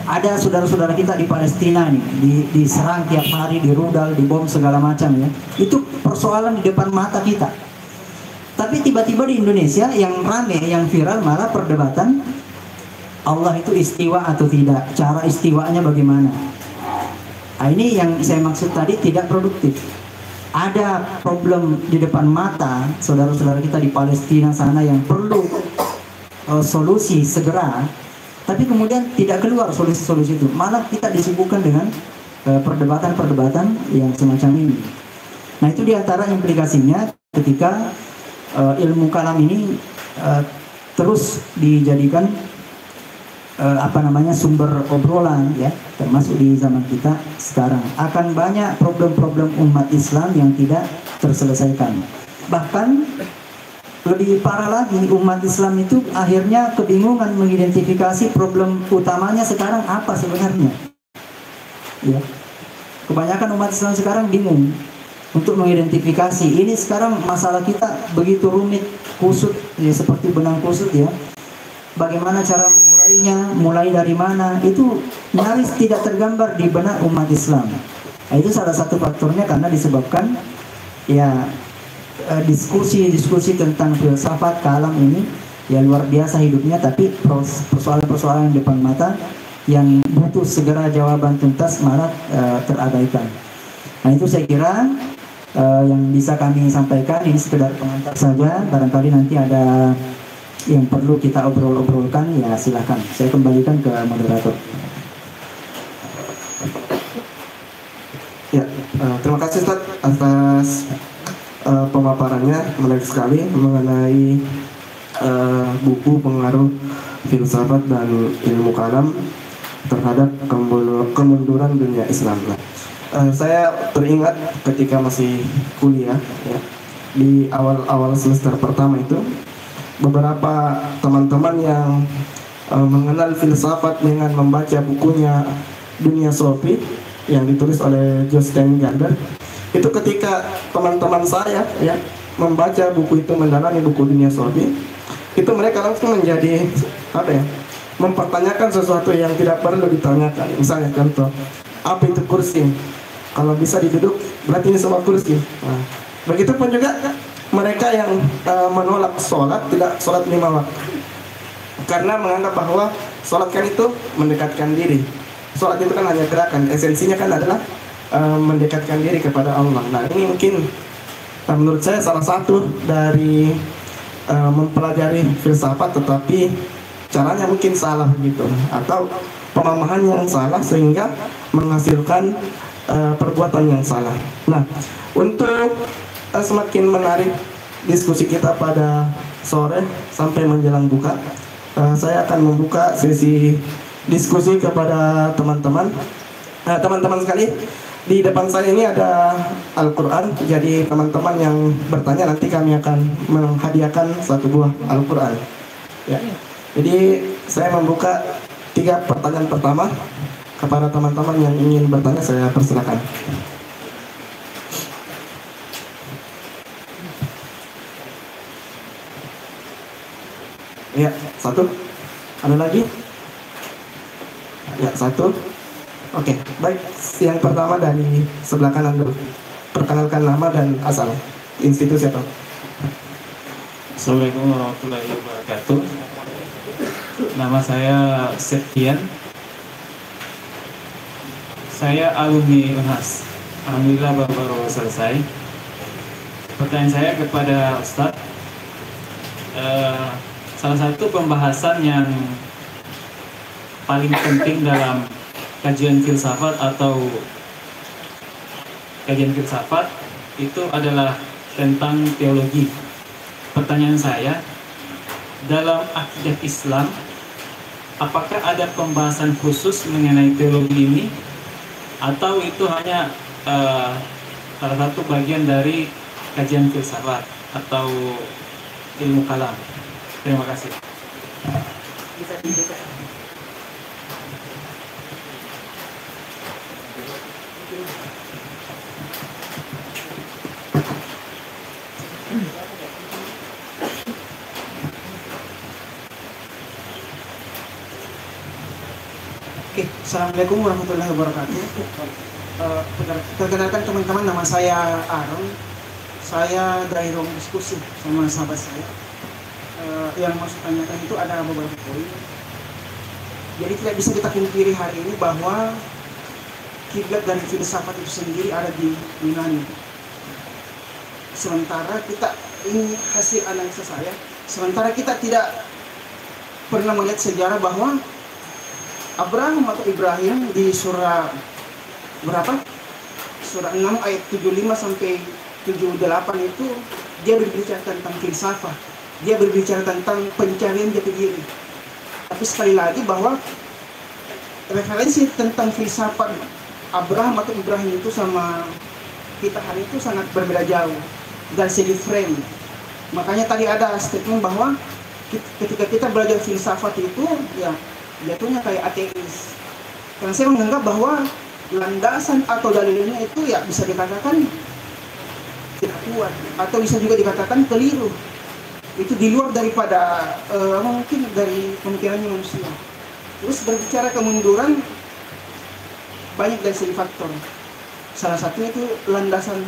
ada saudara-saudara kita di Palestina nih, diserang tiap hari, dirudal, dibom segala macam ya. Itu persoalan di depan mata kita. Tapi tiba-tiba di Indonesia yang rame, yang viral malah perdebatan Allah itu istiwa atau tidak, cara istiwanya bagaimana. Nah, ini yang saya maksud tadi tidak produktif. Ada problem di depan mata saudara-saudara kita di Palestina sana yang perlu solusi segera, tapi kemudian tidak keluar solusi-solusi itu. Malah kita disibukkan dengan perdebatan-perdebatan yang semacam ini. Nah, itu diantara implikasinya ketika ilmu kalam ini terus dijadikan sumber obrolan ya, termasuk di zaman kita sekarang. Akan banyak problem-problem umat Islam yang tidak terselesaikan. Bahkan lebih parah lagi, umat Islam itu akhirnya kebingungan mengidentifikasi problem utamanya sekarang apa sebenarnya. Ya. Kebanyakan umat Islam sekarang bingung untuk mengidentifikasi ini sekarang masalah kita begitu rumit, kusut ya, seperti benang kusut ya. Bagaimana cara mengurainya, mulai dari mana, itu nyaris tidak tergambar di benak umat Islam. Nah, itu salah satu faktornya karena disebabkan ya diskusi tentang filsafat kalam ini ya luar biasa hidupnya, tapi persoalan-persoalan yang depan mata yang butuh segera jawaban tuntas malah terabaikan. Nah, itu saya kira yang bisa kami sampaikan. Ini sekedar pengantar saja, barangkali nanti ada yang perlu kita obrol-obrolkan ya silakan. Saya kembalikan ke moderator. Ya, terima kasih Ustaz atas pemaparannya, menarik sekali mengenai buku pengaruh filsafat dan ilmu kalam terhadap kemunduran dunia Islam. Saya teringat ketika masih kuliah ya, di awal-awal semester pertama itu beberapa teman-teman yang mengenal filsafat dengan membaca bukunya Dunia Sofi yang ditulis oleh Jostein Gander, Itu ketika teman-teman saya ya membaca buku itu, mendalami buku Dunia Sobi, itu mereka langsung menjadi apa ya, mempertanyakan sesuatu yang tidak perlu ditanyakan. Misalnya contoh, apa itu kursi? Kalau bisa diduduk berarti ini semua kursi. Nah, begitupun juga mereka yang menolak sholat, tidak sholat 5 waktu, karena menganggap bahwa sholat kan itu mendekatkan diri. Sholat itu kan hanya gerakan, esensinya kan adalah mendekatkan diri kepada Allah. Nah, ini mungkin menurut saya salah satu dari mempelajari filsafat, tetapi caranya mungkin salah gitu, atau pemahaman yang salah sehingga menghasilkan perbuatan yang salah. Nah, untuk semakin menarik diskusi kita pada sore sampai menjelang buka, saya akan membuka sesi diskusi kepada teman-teman. Teman-teman sekali, di depan saya ini ada Al-Quran. Jadi teman-teman yang bertanya, nanti kami akan menghadiahkan satu buah Al-Quran ya. Jadi saya membuka 3 pertanyaan pertama kepada teman-teman yang ingin bertanya. Saya persilakan. Ya, 1. Ada lagi? Ya, 1. Oke, baik. Yang pertama dari sebelah kanan dulu. Perkenalkan nama dan asal, institusi apa? Assalamualaikum warahmatullahi wabarakatuh. Nama saya Septian. Saya alumni Unhas. Alhamdulillah baru selesai. Pertanyaan saya kepada Ustadz, salah satu pembahasan yang paling penting dalam kajian filsafat atau kajian filsafat itu adalah tentang teologi. Pertanyaan saya, dalam akidah Islam, apakah ada pembahasan khusus mengenai teologi ini, atau itu hanya salah satu bagian dari kajian filsafat atau ilmu kalam? Terima kasih. Oke, Assalamualaikum warahmatullahi wabarakatuh. Perkenalkan teman-teman, nama saya Aaron. Saya dari ruang diskusi sama sahabat saya. Yang mau saya tanyakan itu ada beberapa poin. Jadi tidak bisa kita pungkiri hari ini bahwa kiblat dari filsafat itu sendiri ada di Yunani. Sementara kita, ini hasil analisa saya, sementara kita tidak pernah melihat sejarah bahwa Abraham atau Ibrahim di surah berapa? Surah 6 ayat 75 sampai 78 itu dia berbicara tentang filsafat. Dia berbicara tentang pencarian jati diri. Tapi sekali lagi bahwa referensi tentang filsafat Abraham atau Ibrahim itu sama kita hari itu sangat berbeda jauh dari segi frame. Makanya tadi ada statement bahwa ketika kita belajar filsafat itu ya jatuhnya kayak ateis. Karena saya menganggap bahwa landasan atau dalilnya itu ya bisa dikatakan tidak kuat atau bisa juga dikatakan keliru. Itu di luar daripada mungkin dari pemikirannya manusia. Terus berbicara kemunduran banyak dari segi faktor. Salah satunya itu landasannya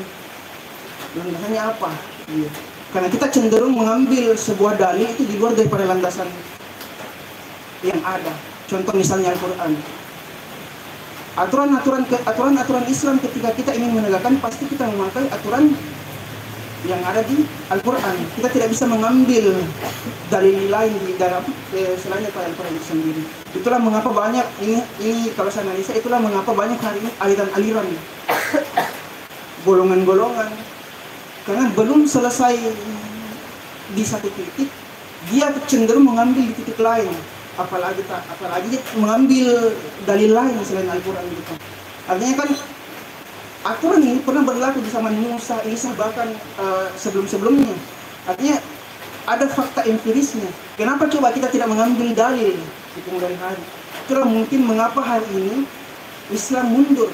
apa? Iya. Karena kita cenderung mengambil sebuah dalil itu di luar daripada landasan yang ada. Contoh misalnya Al-Quran. Aturan-aturan Islam ketika kita ingin menegakkan pasti kita memakai aturan yang ada di Al-Quran. Kita tidak bisa mengambil dalil lain di dalam selain daripada Al-Quran itu sendiri. Itulah mengapa banyak ini kalau saya analisa, itulah mengapa banyak hari ini aliran-aliran, golongan-golongan, karena belum selesai di satu titik, dia cenderung mengambil di titik lain. Apalagi dia mengambil dalil lain selain Al-Quran gitu. Artinya kan aturan ini pernah berlaku di zaman Musa, Isa, bahkan sebelum-sebelumnya. Artinya ada fakta empirisnya. Kenapa coba kita tidak mengambil dalil di kemudian hari? Itulah mungkin mengapa hari ini Islam mundur.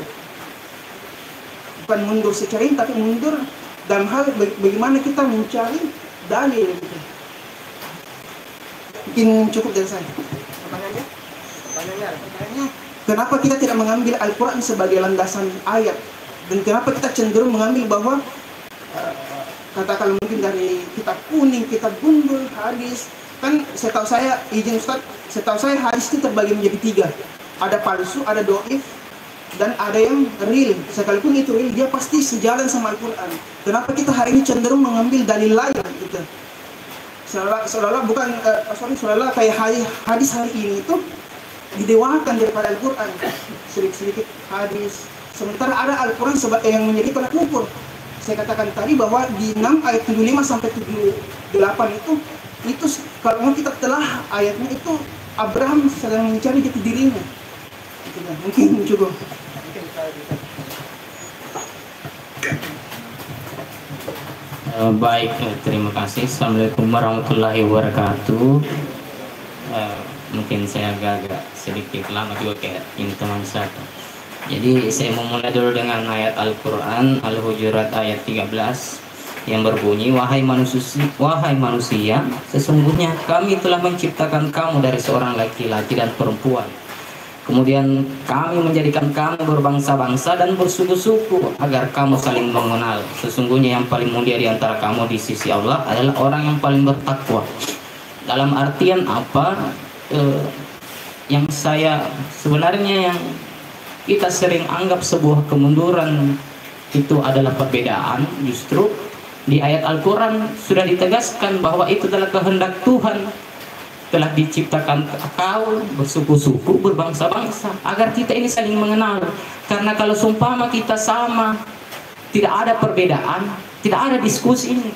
bukan mundur secara ini, tapi mundur dalam hal bagaimana kita mencari dalil gitu. Mungkin cukup dari saya. Pertanyaannya, kenapa kita tidak mengambil Al-Quran sebagai landasan ayat, dan kenapa kita cenderung mengambil bahwa katakanlah mungkin dari kitab kuning, kitab gundul, hadis. Kan setahu saya, izin Ustaz, setahu saya hadis itu terbagi menjadi 3. Ada palsu, ada doif, dan ada yang real. Sekalipun itu real, dia pasti sejalan sama Al-Quran. Kenapa kita hari ini cenderung mengambil dalil lain gitu? Seolah-olah bukan, seolah-olah kayak hadis hari ini itu didewakan daripada Al-Quran. Sedikit-sedikit hadis. Sementara ada Al-Quran yang menjadi tolak ukur. Saya katakan tadi bahwa di 6 ayat 75 sampai 78 itu kalau kita telah ayatnya itu Abraham sedang mencari jati dirinya. Gitu kan. Mungkin cukup. Baik, terima kasih. Assalamualaikum warahmatullahi wabarakatuh. Mungkin saya agak sedikit lama juga kayak ini teman saya. Jadi saya mau mulai dulu dengan ayat Al-Quran Al-Hujurat ayat 13 yang berbunyi, wahai manusia, sesungguhnya kami telah menciptakan kamu dari seorang laki-laki dan perempuan. Kemudian kami menjadikan kamu berbangsa-bangsa dan bersuku-suku agar kamu saling mengenal. Sesungguhnya yang paling mulia di antara kamu di sisi Allah adalah orang yang paling bertakwa. Dalam artian apa? Yang saya sebenarnya yang kita sering anggap sebuah kemunduran itu adalah perbedaan, justru di ayat Al-Quran sudah ditegaskan bahwa itu adalah kehendak Tuhan. Telah diciptakan kau bersuku-suku, berbangsa-bangsa agar kita ini saling mengenal. Karena kalau seumpama kita sama, tidak ada perbedaan, tidak ada diskusi ini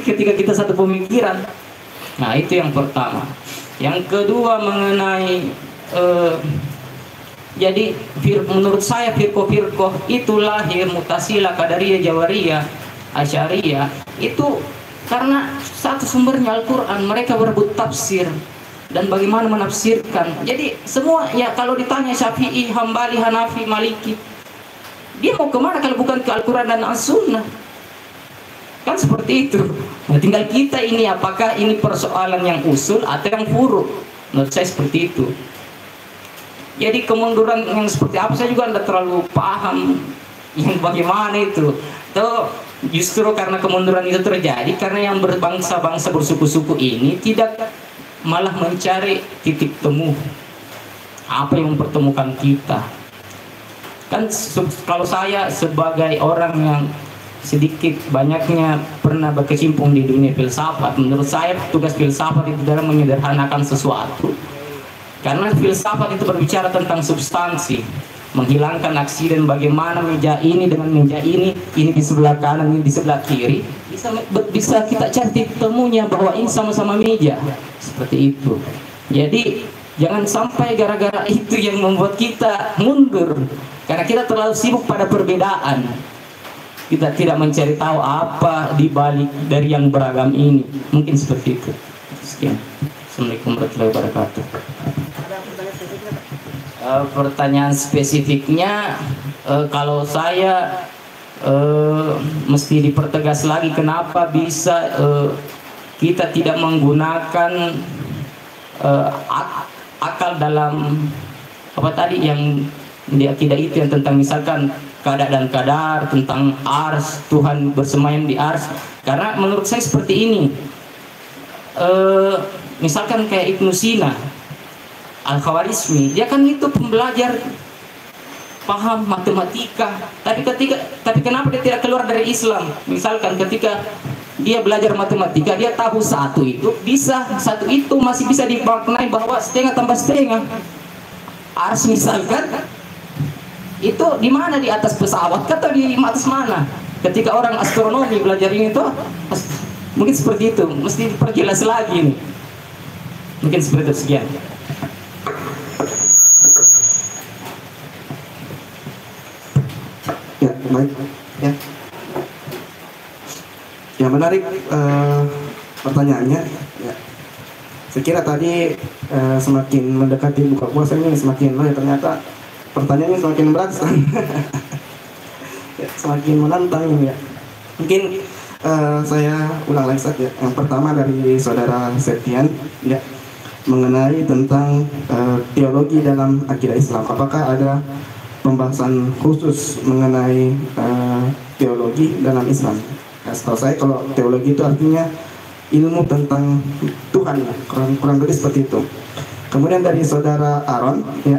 ketika kita satu pemikiran. Nah, itu yang pertama. Yang kedua mengenai jadi menurut saya firqah-firqah itu lahir Mu'tazilah, Qadariyah, Jawariyah, Asy'ariyah itu karena satu sumbernya Al-Quran. Mereka berebut tafsir dan bagaimana menafsirkan. Jadi semua ya kalau ditanya Syafi'i, Hambali, Hanafi, Maliki, dia mau kemana kalau bukan ke Al-Quran dan As-Sunnah? Kan seperti itu. Nah, tinggal kita ini apakah ini persoalan yang usul atau yang furu'. Menurut saya seperti itu. Jadi kemunduran yang seperti apa saya juga tidak terlalu paham yang bagaimana itu. Tuh justru karena kemunduran itu terjadi karena yang berbangsa-bangsa bersuku-suku ini tidak malah mencari titik temu apa yang mempertemukan kita. Kan kalau saya sebagai orang yang sedikit banyaknya pernah berkecimpung di dunia filsafat, menurut saya tugas filsafat itu adalah menyederhanakan sesuatu. Karena filsafat itu berbicara tentang substansi, menghilangkan aksiden bagaimana meja ini dengan meja ini di sebelah kanan, ini di sebelah kiri, bisa kita cari titik temunya bahwa ini sama-sama meja, seperti itu. Jadi jangan sampai gara-gara itu yang membuat kita mundur, karena kita terlalu sibuk pada perbedaan. Kita tidak mencari tahu apa di balik dari yang beragam ini. Mungkin seperti itu. Sekian. Assalamualaikum warahmatullahi wabarakatuh. Pertanyaan spesifiknya, kalau saya mesti dipertegas lagi kenapa bisa kita tidak menggunakan akal dalam apa tadi yang di akidah itu yang tentang misalkan kada dan kadar, tentang ars, Tuhan bersemayam di ars. Karena menurut saya seperti ini, misalkan kayak Ibnu Sina Al-Khawarizmi, dia kan itu pembelajar paham matematika, tapi kenapa dia tidak keluar dari Islam? Misalkan ketika dia belajar matematika, dia tahu satu itu masih bisa dimaknai bahwa setengah tambah setengah. Ars misalkan itu di mana, di atas pesawat atau di atas mana? Ketika orang astronomi belajar ini tuh mungkin seperti itu, mesti diperjelas lagi nih. Mungkin seperti itu. Sekian. Ya, baik. Ya. Ya, menarik pertanyaannya. Ya. Saya kira tadi semakin mendekati buka puasa ini semakin ternyata pertanyaannya semakin berat. ya, semakin menantang ini ya. Mungkin saya ulang lagi saja. Yang pertama dari saudara Septian ya, mengenai tentang teologi dalam akidah Islam. Apakah ada pembahasan khusus mengenai teologi dalam Islam? Ya, setahu saya kalau teologi itu artinya ilmu tentang Tuhan, ya. kurang lebih seperti itu. Kemudian dari saudara Aaron ya,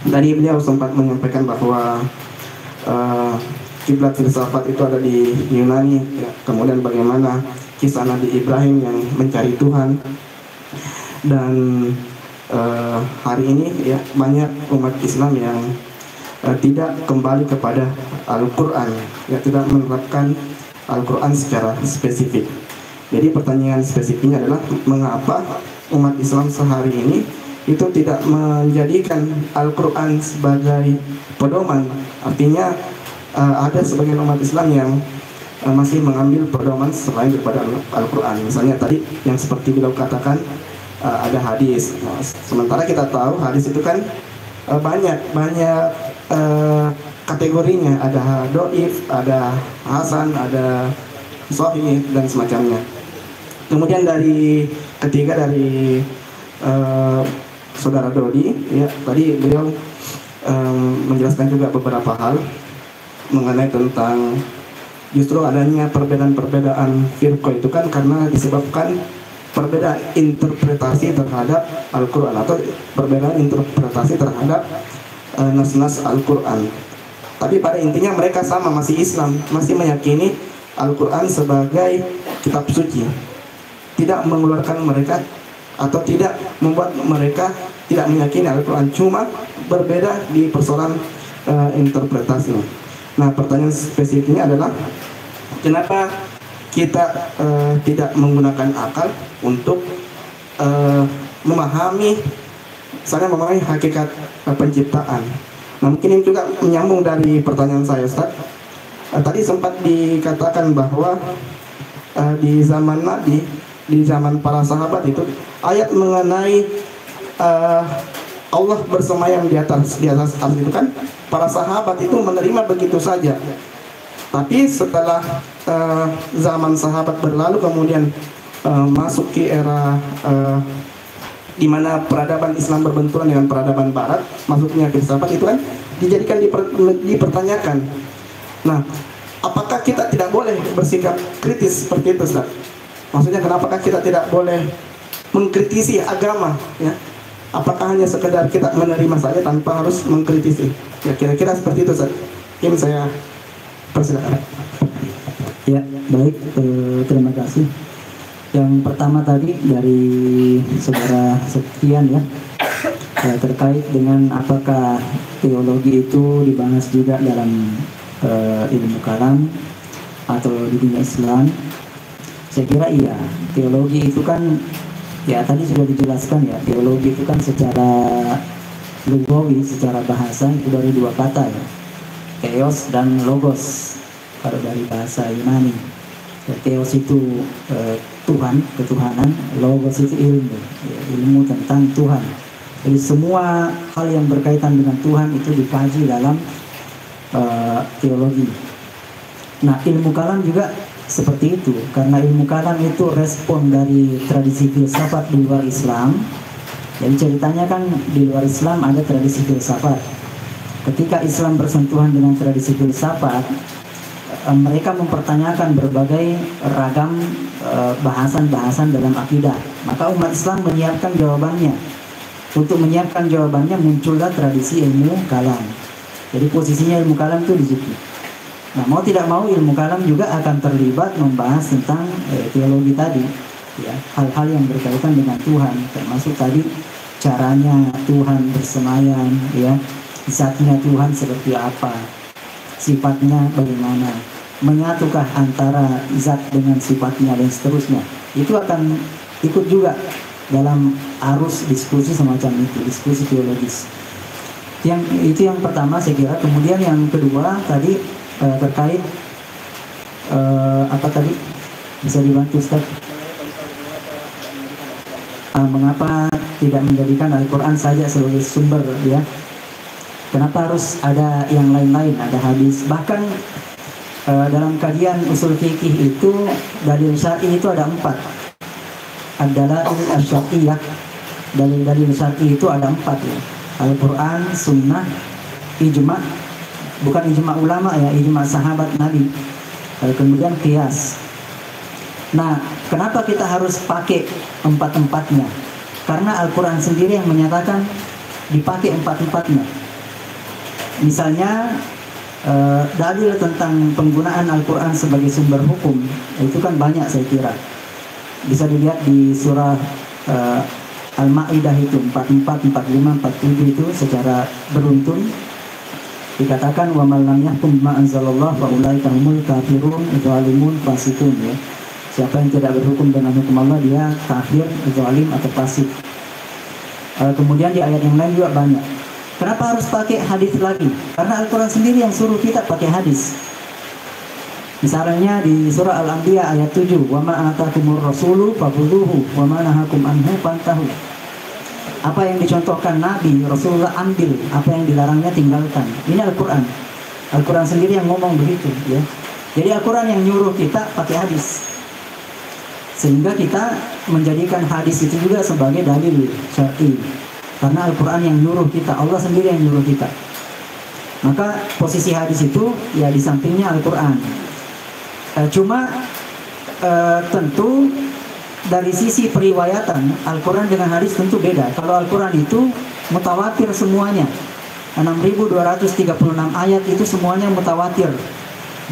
tadi beliau sempat menyampaikan bahwa kiblat filsafat itu ada di Yunani ya. Kemudian bagaimana kisah Nabi Ibrahim yang mencari Tuhan, dan hari ini ya banyak umat Islam yang tidak kembali kepada Al-Quran ya, tidak menerapkan Al-Quran secara spesifik. Jadi pertanyaan spesifiknya adalah mengapa umat Islam sehari ini itu tidak menjadikan Al-Quran sebagai pedoman. Artinya ada sebagian umat Islam yang masih mengambil pedoman selain daripada Al-Quran. Misalnya tadi yang seperti beliau katakan ada hadis. Nah, sementara kita tahu hadis itu kan banyak kategorinya. Ada doif, ada hasan, ada sahih dan semacamnya. Kemudian dari ketiga dari saudara Dodi ya, tadi beliau menjelaskan juga beberapa hal mengenai tentang justru adanya perbedaan-perbedaan firqah itu kan karena disebabkan perbedaan interpretasi terhadap Al-Quran atau perbedaan interpretasi terhadap nas-nas Al-Quran. Tapi pada intinya mereka sama, masih Islam, masih meyakini Al-Quran sebagai kitab suci, tidak mengeluarkan mereka atau tidak membuat mereka tidak meyakini Al-Quran, cuma berbeda di persoalan interpretasinya. Nah, pertanyaan spesifiknya adalah kenapa kita tidak menggunakan akal untuk memahami hakikat penciptaan. Nah, mungkin ini juga menyambung dari pertanyaan saya, Ustaz. Tadi sempat dikatakan bahwa di zaman Nabi, di zaman para sahabat itu ayat mengenai Allah bersemayam di atas arsh itu kan para sahabat itu menerima begitu saja. Tapi setelah zaman sahabat berlalu, kemudian masuk ke era di mana peradaban Islam berbenturan dengan peradaban Barat, masuknya filsafat itu kan dijadikan dipertanyakan. Nah, apakah kita tidak boleh bersikap kritis seperti itu, Ustaz? Maksudnya kenapakah kita tidak boleh mengkritisi agama ya? Apakah hanya sekedar kita menerima saja tanpa harus mengkritisi? Ya, kira-kira seperti itu, Ustaz. Ini saya persilakan. Ya, baik, terima kasih. Yang pertama tadi dari saudara Septian ya, terkait dengan apakah teologi itu dibahas juga dalam ilmu kalam atau di dunia Islam. Saya kira iya, teologi itu kan ya tadi sudah dijelaskan ya, teologi itu kan secara lugawi, secara bahasa itu dari dua kata ya, theos dan logos kalau dari bahasa Yunani. Ya, theos itu Tuhan, ketuhanan, logos itu ilmu, ya, ilmu tentang Tuhan. Jadi semua hal yang berkaitan dengan Tuhan itu dikaji dalam teologi. Nah, ilmu kalam juga seperti itu, karena ilmu kalam itu respon dari tradisi filsafat di luar Islam. Jadi ceritanya kan di luar Islam ada tradisi filsafat. Ketika Islam bersentuhan dengan tradisi filsafat, mereka mempertanyakan berbagai ragam bahasan-bahasan dalam akidah. Maka umat Islam menyiapkan jawabannya. Untuk menyiapkan jawabannya muncullah tradisi ilmu kalam. Jadi posisinya ilmu kalam itu di situ. Nah, mau tidak mau ilmu kalam juga akan terlibat membahas tentang teologi tadi, ya, hal-hal yang berkaitan dengan Tuhan, termasuk tadi caranya Tuhan bersemayam, ya, zatnya Tuhan seperti apa, sifatnya bagaimana, menyatukah antara zat dengan sifatnya dan seterusnya. Itu akan ikut juga dalam arus diskusi semacam itu, diskusi teologis. Itu yang pertama saya kira. Kemudian yang kedua tadi terkait apa tadi bisa dibantu, Ustaz? Mengapa tidak menjadikan Al-Quran saja sebagai sumber ya? Kenapa harus ada yang lain-lain, ada hadis? Bahkan dalam kajian usul fikih itu dalil syar'i itu ada 4. Adalah al-syar'iyyah. Dalil-dalil syar'i itu ada 4 ya. Al-Quran, Sunnah, ijma, bukan ijma ulama ya, ijma sahabat Nabi. Kemudian qiyas. Nah, kenapa kita harus pakai 4-4-nya? Karena Al-Quran sendiri yang menyatakan dipakai 4-4-nya. Misalnya dalil tentang penggunaan Al-Quran sebagai sumber hukum itu kan banyak saya kira. Bisa dilihat di surah Al-Ma'idah itu 44, 45, 47 itu secara beruntun dikatakan wa man lam yahkum bima anzalallah fa ulaika humul kafirun zalimun fasiqun ya. Siapa yang tidak berhukum dengan hukum Allah dia kafir, zalim atau fasik. Kemudian di ayat yang lain juga banyak. Kenapa harus pakai hadis lagi? Karena Al-Quran sendiri yang suruh kita pakai hadis. Misalnya di surah Al-Anbiya ayat 7, wa ma atakumur rasulu fakhudhuhu wa ma nahakum anhu fantahu. Apa yang dicontohkan Nabi, Rasulullah ambil, apa yang dilarangnya tinggalkan. Ini Al-Quran. Al-Quran sendiri yang ngomong begitu ya. Jadi Al-Quran yang nyuruh kita pakai hadis. Sehingga kita menjadikan hadis itu juga sebagai dalil syar'i. Karena Al-Quran yang nyuruh kita, Allah sendiri yang nyuruh kita. Maka posisi hadis itu ya di sampingnya Al-Quran. Cuma tentu dari sisi periwayatan Al-Quran dengan hadis tentu beda. Kalau Al-Quran itu mutawatir semuanya, 6.236 ayat itu semuanya mutawatir,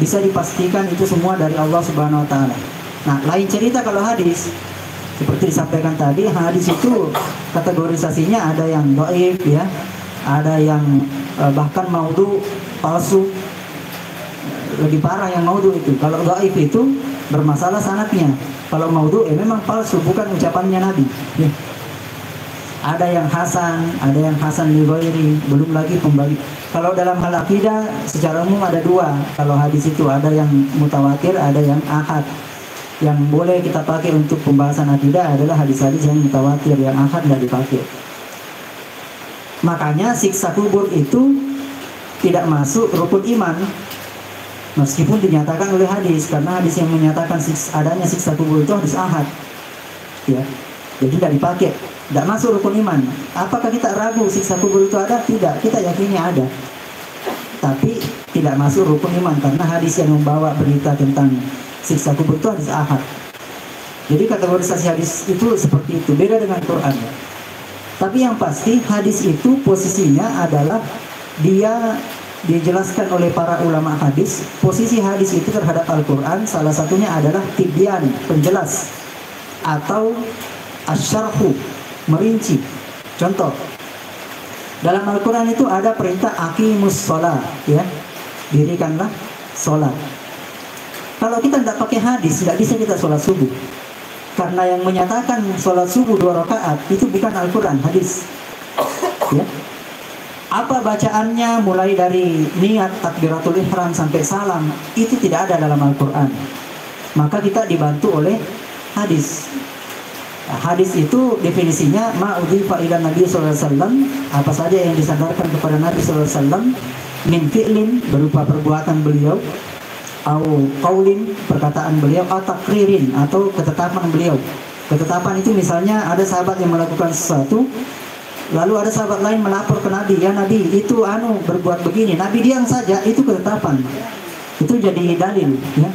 bisa dipastikan itu semua dari Allah Subhanahu Wa Taala. Nah, lain cerita kalau hadis. Seperti disampaikan tadi, hadis itu kategorisasinya ada yang dhaif ya, ada yang bahkan maudhu, palsu. Lebih parah yang maudhu itu. Kalau dhaif itu bermasalah sanadnya. Kalau maudhu memang palsu, bukan ucapannya Nabi. Ya. Ada yang hasan li ghairi, belum lagi pembagi. Kalau dalam hal akidah secara umum ada 2. Kalau hadis itu ada yang mutawatir, ada yang ahad. Yang boleh kita pakai untuk pembahasan akidah adalah hadis-hadis yang mutawatir, yang ahad tidak dipakai. Makanya siksa kubur itu tidak masuk rukun iman, meskipun dinyatakan oleh hadis, karena hadis yang menyatakan adanya siksa kubur itu hadis ahad, ya. Jadi tidak dipakai, tidak masuk rukun iman. Apakah kita ragu siksa kubur itu ada? Tidak, kita yakini ada. Tapi tidak masuk rukun iman karena hadis yang membawa berita tentang siksa kubur itu hadis ahad. Jadi kategorisasi hadis itu seperti itu, beda dengan Quran. Tapi yang pasti hadis itu posisinya adalah dia dijelaskan oleh para ulama hadis. Posisi hadis itu terhadap Al-Quran salah satunya adalah tibyan, penjelas, atau asyarhu, merinci. Contoh, dalam Al-Quran itu ada perintah aqimus sholat, ya, dirikanlah sholat. Kalau kita tidak pakai hadis, tidak bisa kita sholat subuh. Karena yang menyatakan sholat subuh 2 rakaat itu bukan Al-Quran, hadis. Ya. Apa bacaannya mulai dari niat takbiratul ihram sampai salam, itu tidak ada dalam Al-Quran. Maka kita dibantu oleh hadis. Nah, hadis itu definisinya ma'udhifa ila Nabi SAW, apa saja yang disandarkan kepada Nabi SAW, min fi'lin, berupa perbuatan beliau, au qaulin, perkataan beliau, atau takririn, atau ketetapan beliau. Ketetapan itu misalnya ada sahabat yang melakukan sesuatu, lalu ada sahabat lain melapor ke Nabi, ya Nabi itu berbuat begini, Nabi diam saja, itu ketetapan, itu jadi dalil, ya.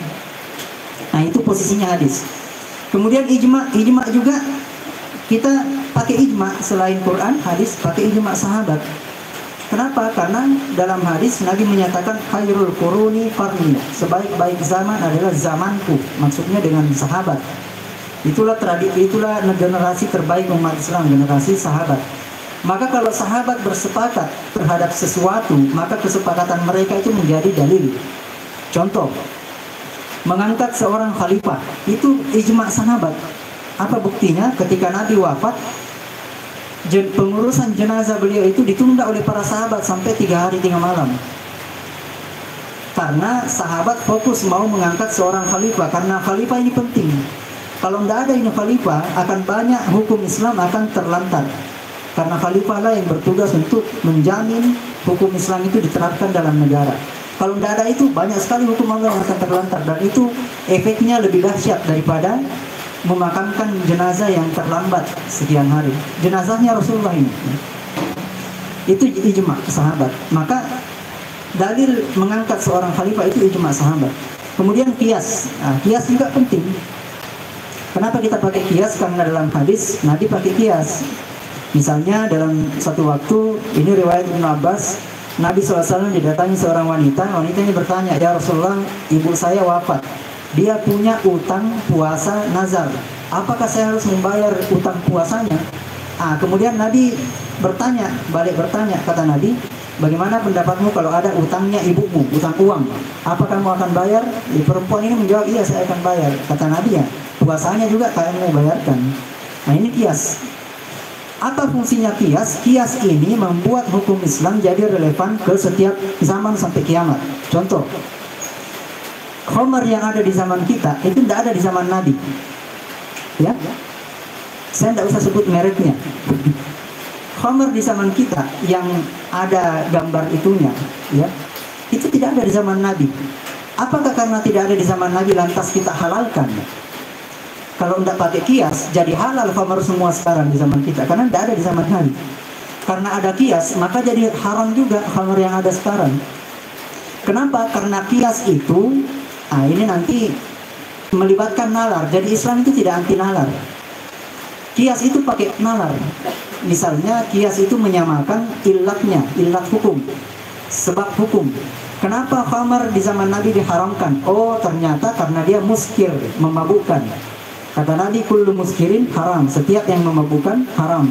Nah itu posisinya hadis. Kemudian ijma juga kita pakai ijma selain Quran, hadis pakai ijma sahabat. Kenapa? Karena dalam hadis Nabi menyatakan khairul quruni qarni, sebaik-baik zaman adalah zamanku, maksudnya dengan sahabat. Itulah generasi terbaik umat Islam, generasi sahabat. Maka kalau sahabat bersepakat terhadap sesuatu, maka kesepakatan mereka itu menjadi dalil. Contoh, mengangkat seorang khalifah, itu ijma sahabat. Apa buktinya? Ketika Nabi wafat, pengurusan jenazah beliau itu ditunda oleh para sahabat sampai 3 hari 3 malam. Karena sahabat fokus mau mengangkat seorang khalifah, karena khalifah ini penting. Kalau tidak ada ini khalifah, akan banyak hukum Islam akan terlantar. Karena khalifah lah yang bertugas untuk menjamin hukum Islam itu diterapkan dalam negara. Kalau tidak ada itu, banyak sekali hukum Allah yang akan terlantar, dan itu efeknya lebih dahsyat daripada memakamkan jenazah yang terlambat sekian hari. Jenazahnya Rasulullah ini, itu ijma sahabat. Maka dalil mengangkat seorang khalifah itu ijma sahabat. Kemudian kias, kias juga penting. Kenapa kita pakai kias? Karena dalam hadis Nabi pakai kias. Misalnya dalam satu waktu, ini riwayat Ibnu Abbas, Nabi SAW didatangi seorang wanita. Wanita ini bertanya, "Ya Rasulullah, ibu saya wafat. Dia punya utang puasa nazar. Apakah saya harus membayar utang puasanya?" Kemudian Nabi bertanya, balik bertanya, kata Nabi, "Bagaimana pendapatmu kalau ada utangnya ibumu, utang uang? Apa kamu akan bayar?" Perempuan ini menjawab, "Iya, saya akan bayar." Kata Nabi, "Ya, puasanya juga kamu bayarkan." Nah, ini kias. Apa fungsinya kias? Kias ini membuat hukum Islam jadi relevan ke setiap zaman sampai kiamat. Contoh, khamar yang ada di zaman kita itu tidak ada di zaman Nabi. Ya, saya tidak usah sebut mereknya. Khamar di zaman kita yang ada gambar itunya, ya, itu tidak ada di zaman Nabi. Apakah karena tidak ada di zaman Nabi lantas kita halalkan? Kalau tidak pakai kias, jadi halal khamar semua sekarang di zaman kita, karena tidak ada di zaman Nabi. Karena ada kias, maka jadi haram juga khamar yang ada sekarang. Kenapa? Karena kias itu, ini nanti melibatkan nalar. Jadi Islam itu tidak anti nalar. Kias itu pakai nalar. Misalnya kias itu menyamakan ilatnya, ilat hukum, sebab hukum. Kenapa khamar di zaman Nabi diharamkan? Oh, ternyata karena dia muskir, memabukkan. Kata Nabi, kullu muskirin haram, setiap yang memabukkan haram.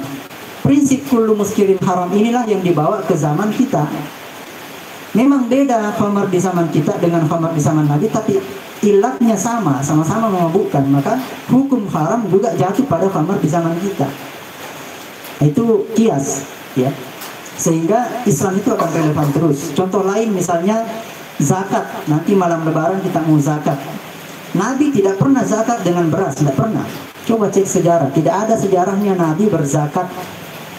Prinsip kullu muskirin haram inilah yang dibawa ke zaman kita. Memang beda khamar di zaman kita dengan khamar di zaman Nabi, tapi ilatnya sama, sama-sama memabukkan. Maka hukum haram juga jatuh pada khamar di zaman kita. Itu kias, ya. Sehingga Islam itu akan relevan terus. Contoh lain misalnya zakat. Nanti malam lebaran kita mau zakat. Nabi tidak pernah zakat dengan beras, tidak pernah. Coba cek sejarah, tidak ada sejarahnya Nabi berzakat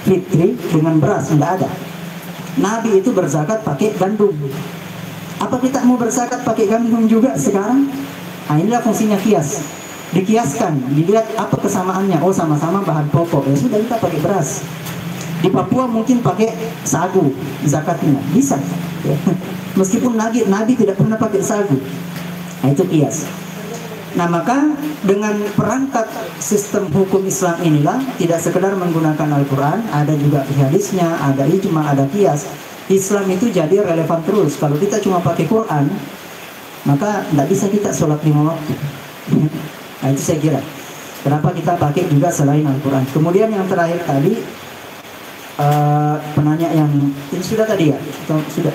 fitri dengan beras, tidak ada. Nabi itu berzakat pakai gandum. Apa kita mau berzakat pakai gandum juga sekarang? Inilah fungsinya kias. Dikiaskan, dilihat apa kesamaannya. Oh, sama-sama bahan pokok. Ya sudah, kita pakai beras. Di Papua mungkin pakai sagu zakatnya, bisa. Ya. Meskipun Nabi tidak pernah pakai sagu. Nah, itu kias. Nah, maka dengan perangkat sistem hukum Islam inilah, tidak sekedar menggunakan Al-Quran, ada juga hadisnya, ada ijma, ada kias. Islam itu jadi relevan terus. Kalau kita cuma pakai Quran, maka tidak bisa kita sholat 5 waktu. Nah, itu saya kira kenapa kita pakai juga selain Al-Quran. Kemudian yang terakhir tadi, penanya yang ini sudah tadi ya? Atau sudah?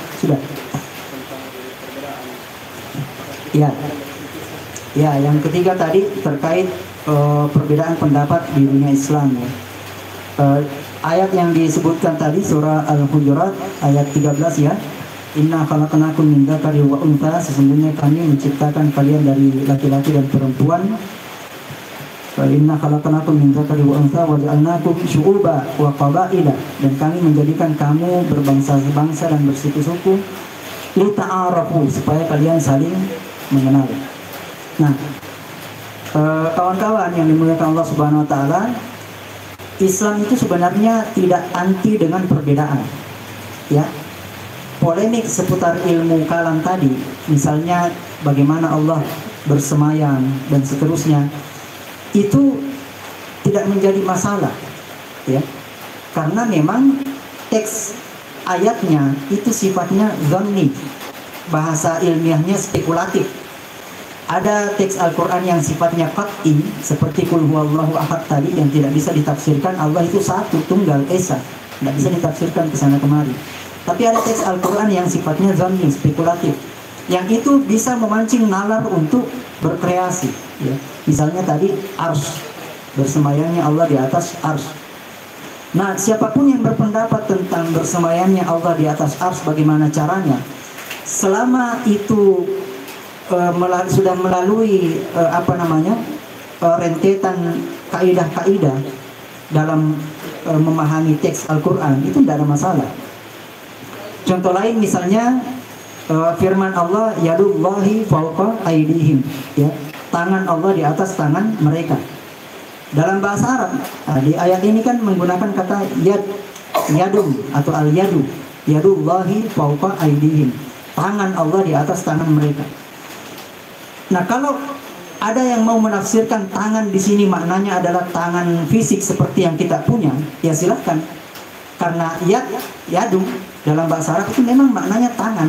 Ya, yang ketiga tadi terkait perbedaan pendapat di dunia Islam, ya. Ayat yang disebutkan tadi surah Al-Hujurat ayat 13, ya. Inna khalaqnakum min dzakari wa untha, sesungguhnya kami menciptakan kalian dari laki-laki dan perempuan. Inna khalaqnakum min dzakari wa untha wa ja'alnakum syu'uba wa qabaila, dan kami menjadikan kamu berbangsa-bangsa dan bersuku-suku, lita'arafu, supaya kalian saling mengenal. Nah, kawan-kawan yang dimuliakan Allah Subhanahu wa taala, Islam itu sebenarnya tidak anti dengan perbedaan. Ya. Polemik seputar ilmu kalam tadi, misalnya bagaimana Allah bersemayam dan seterusnya, itu tidak menjadi masalah, ya. Karena memang teks ayatnya itu sifatnya dhanni, bahasa ilmiahnya spekulatif. Ada teks Al-Quran yang sifatnya qat'i, seperti Qul huwallahu ahad tadi, yang tidak bisa ditafsirkan Allah itu satu, tunggal, esa, tidak bisa ditafsirkan ke sana kemari. Tapi ada teks Al-Quran yang sifatnya dhanni, spekulatif, yang itu bisa memancing nalar untuk berkreasi, ya. Misalnya tadi arsy, bersemayamnya Allah di atas arsy. Nah, siapapun yang berpendapat tentang bersemayamnya Allah di atas arsy, bagaimana caranya, selama itu sudah melalui rentetan kaidah-kaidah dalam memahami teks Al-Quran, itu tidak ada masalah. Contoh lain misalnya firman Allah, yadullahi fawqa aydihim, ya, tangan Allah di atas tangan mereka. Dalam bahasa Arab, di ayat ini kan menggunakan kata yad, yadum atau al-yadu, yadullahi fawqa aydihim, tangan Allah di atas tangan mereka. Nah, kalau ada yang mau menafsirkan tangan di sini maknanya adalah tangan fisik seperti yang kita punya, ya silahkan. Karena yad, yadu dalam bahasa Arab itu memang maknanya tangan.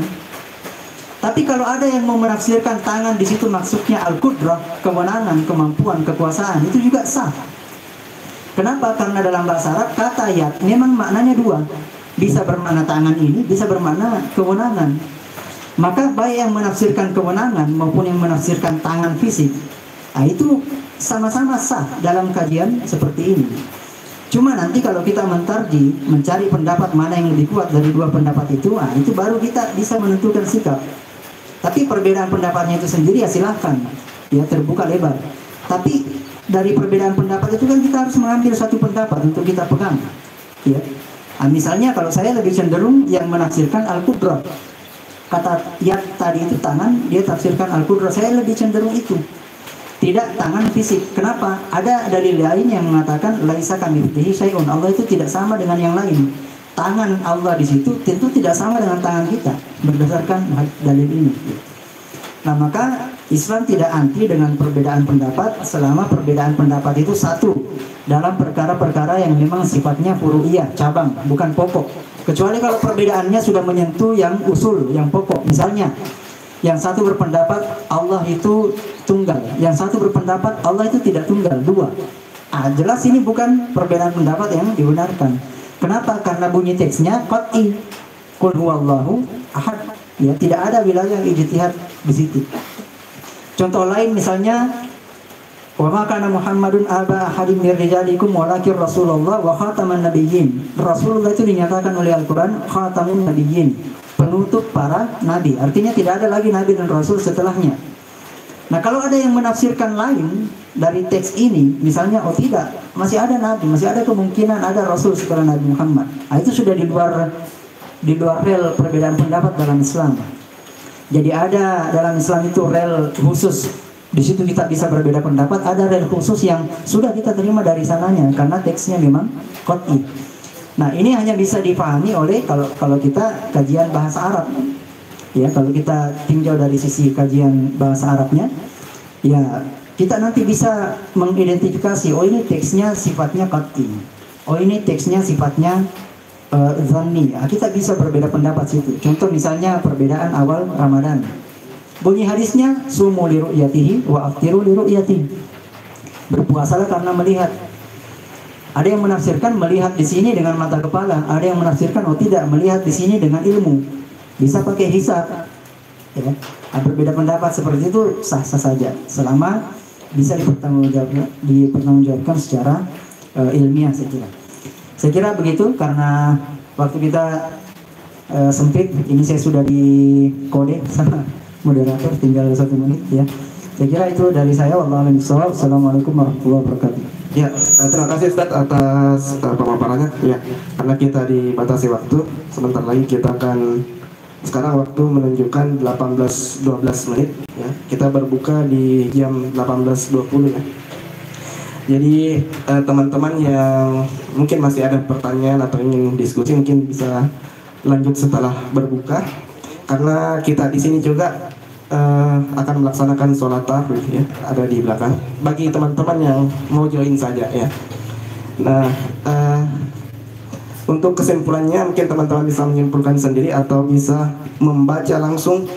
Tapi kalau ada yang mau menafsirkan tangan di situ maksudnya al-qudrah, kewenangan, kemampuan, kekuasaan, itu juga sah. Kenapa? Karena dalam bahasa Arab kata yad memang maknanya dua, bisa bermakna tangan ini, bisa bermakna kewenangan. Maka baik yang menafsirkan kewenangan maupun yang menafsirkan tangan fisik, nah itu sama-sama sah dalam kajian seperti ini. Cuma nanti kalau kita mentarji, mencari pendapat mana yang lebih kuat dari dua pendapat itu, nah itu baru kita bisa menentukan sikap. Tapi perbedaan pendapatnya itu sendiri ya silahkan, ya terbuka lebar. Tapi dari perbedaan pendapat itu kan kita harus mengambil satu pendapat untuk kita pegang, ya. Nah, misalnya kalau saya lebih cenderung yang menafsirkan al-qudrah, kata yad tadi itu tangan, dia tafsirkan al-qudrah, saya lebih cenderung itu, tidak tangan fisik. Kenapa? Ada dalil lain yang mengatakan laisa kamitslihi syai'un, Allah itu tidak sama dengan yang lain. Tangan Allah di situ tentu tidak sama dengan tangan kita berdasarkan dalil ini. Nah, maka Islam tidak anti dengan perbedaan pendapat selama perbedaan pendapat itu satu dalam perkara-perkara yang memang sifatnya furu'iyah, cabang, bukan pokok. Kecuali kalau perbedaannya sudah menyentuh yang usul, yang pokok. Misalnya, yang satu berpendapat Allah itu tunggal, yang satu berpendapat Allah itu tidak tunggal, dua. Jelas ini bukan perbedaan pendapat yang dibenarkan. Kenapa? Karena bunyi teksnya qat'i, qul huwallahu ahad, ya, tidak ada wilayah ijtihad di situ. Contoh lain misalnya, wa ma kana Muhammadun aba ahadin min rijalikum walakin Rasulullah wa khataman nabiyyin. Rasulullah itu dinyatakan oleh Al-Qur'an khatamun nabiyyin, penutup para nabi. Artinya tidak ada lagi nabi dan rasul setelahnya. Nah, kalau ada yang menafsirkan lain dari teks ini, misalnya oh tidak, masih ada nabi, masih ada kemungkinan ada rasul setelah Nabi Muhammad. Nah, itu sudah di luar rel perbedaan pendapat dalam Islam. Jadi ada dalam Islam itu rel khusus. Di situ kita bisa berbeda pendapat, ada rel khusus yang sudah kita terima dari sananya karena teksnya memang qat'i. Nah, ini hanya bisa dipahami oleh kalau kita kajian bahasa Arab. Ya, kalau kita tinjau dari sisi kajian bahasa Arabnya, ya kita nanti bisa mengidentifikasi, oh ini teksnya sifatnya qat'i, oh ini teksnya sifatnya zanni. Nah, kita bisa berbeda pendapat situ. Contoh misalnya perbedaan awal Ramadan. Bunyi hadisnya sumu li ru'yatihi wa aftiru li ru'yatihi. Berpuasalah karena melihat. Ada yang menafsirkan melihat di sini dengan mata kepala, ada yang menafsirkan oh tidak, melihat di sini dengan ilmu. Bisa pakai hisab, ya. Berbeda pendapat seperti itu sah-sah saja selama bisa dipertanggungjawabkan secara ilmiah, saya kira begitu. Karena waktu kita sempit, ini saya sudah di kode sama moderator, tinggal 1 menit, ya. Saya kira itu dari saya. Wallahu a'lam bishawab. Assalamualaikum warahmatullahi wabarakatuh. Ya, terima kasih Ustaz atas pemaparannya, ya. Karena kita dibatasi waktu, sebentar lagi kita akan, sekarang waktu menunjukkan 18.12 menit, ya. Kita berbuka di jam 18.20, ya. Jadi teman-teman yang mungkin masih ada pertanyaan atau ingin diskusi mungkin bisa lanjut setelah berbuka. Karena kita di sini juga akan melaksanakan sholat tarawih, ya, ada di belakang. Bagi teman-teman yang mau join saja, ya. Nah, untuk kesimpulannya mungkin teman-teman bisa menyimpulkan sendiri atau bisa membaca langsung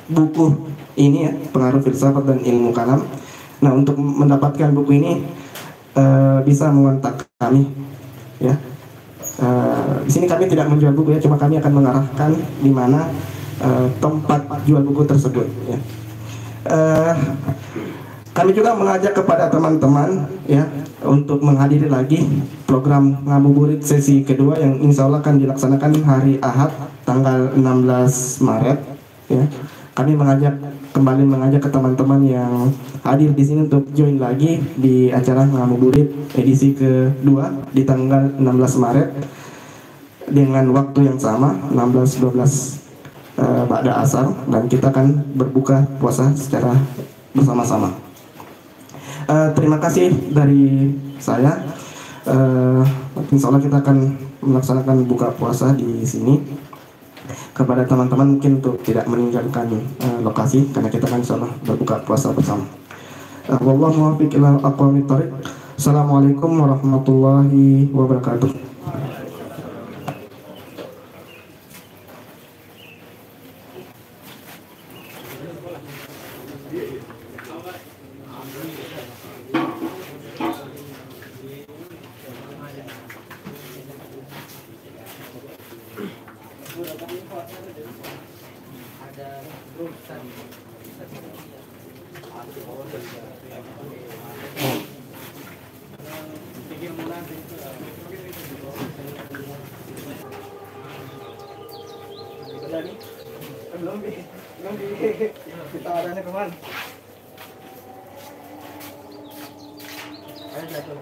buku ini, ya, Pengaruh Filsafat dan Ilmu Kalam. Nah, untuk mendapatkan buku ini bisa mengontak kami, ya. Di sini kami tidak menjual buku, ya, cuma kami akan mengarahkan di mana tempat jual buku tersebut, ya. Kami juga mengajak kepada teman-teman, ya, untuk menghadiri lagi program ngabuburit sesi kedua yang insya Allah akan dilaksanakan hari Ahad tanggal 16 Maret, ya. Kami kembali mengajak ke teman-teman yang hadir di sini untuk join lagi di acara ngabuburit edisi kedua di tanggal 16 Maret. dengan waktu yang sama 16-12 ba'da asar, dan kita akan berbuka puasa secara bersama-sama. Terima kasih dari saya. Insya Allah kita akan melaksanakan buka puasa di sini. Kepada teman-teman mungkin untuk tidak meninggalkan lokasi, karena kita akan insya Allah berbuka puasa bersama. Wallahu muwaffiq ila aqwamit thoriq. Assalamualaikum warahmatullahi wabarakatuh. Belum kita adanya kemana? Ayo jatuh.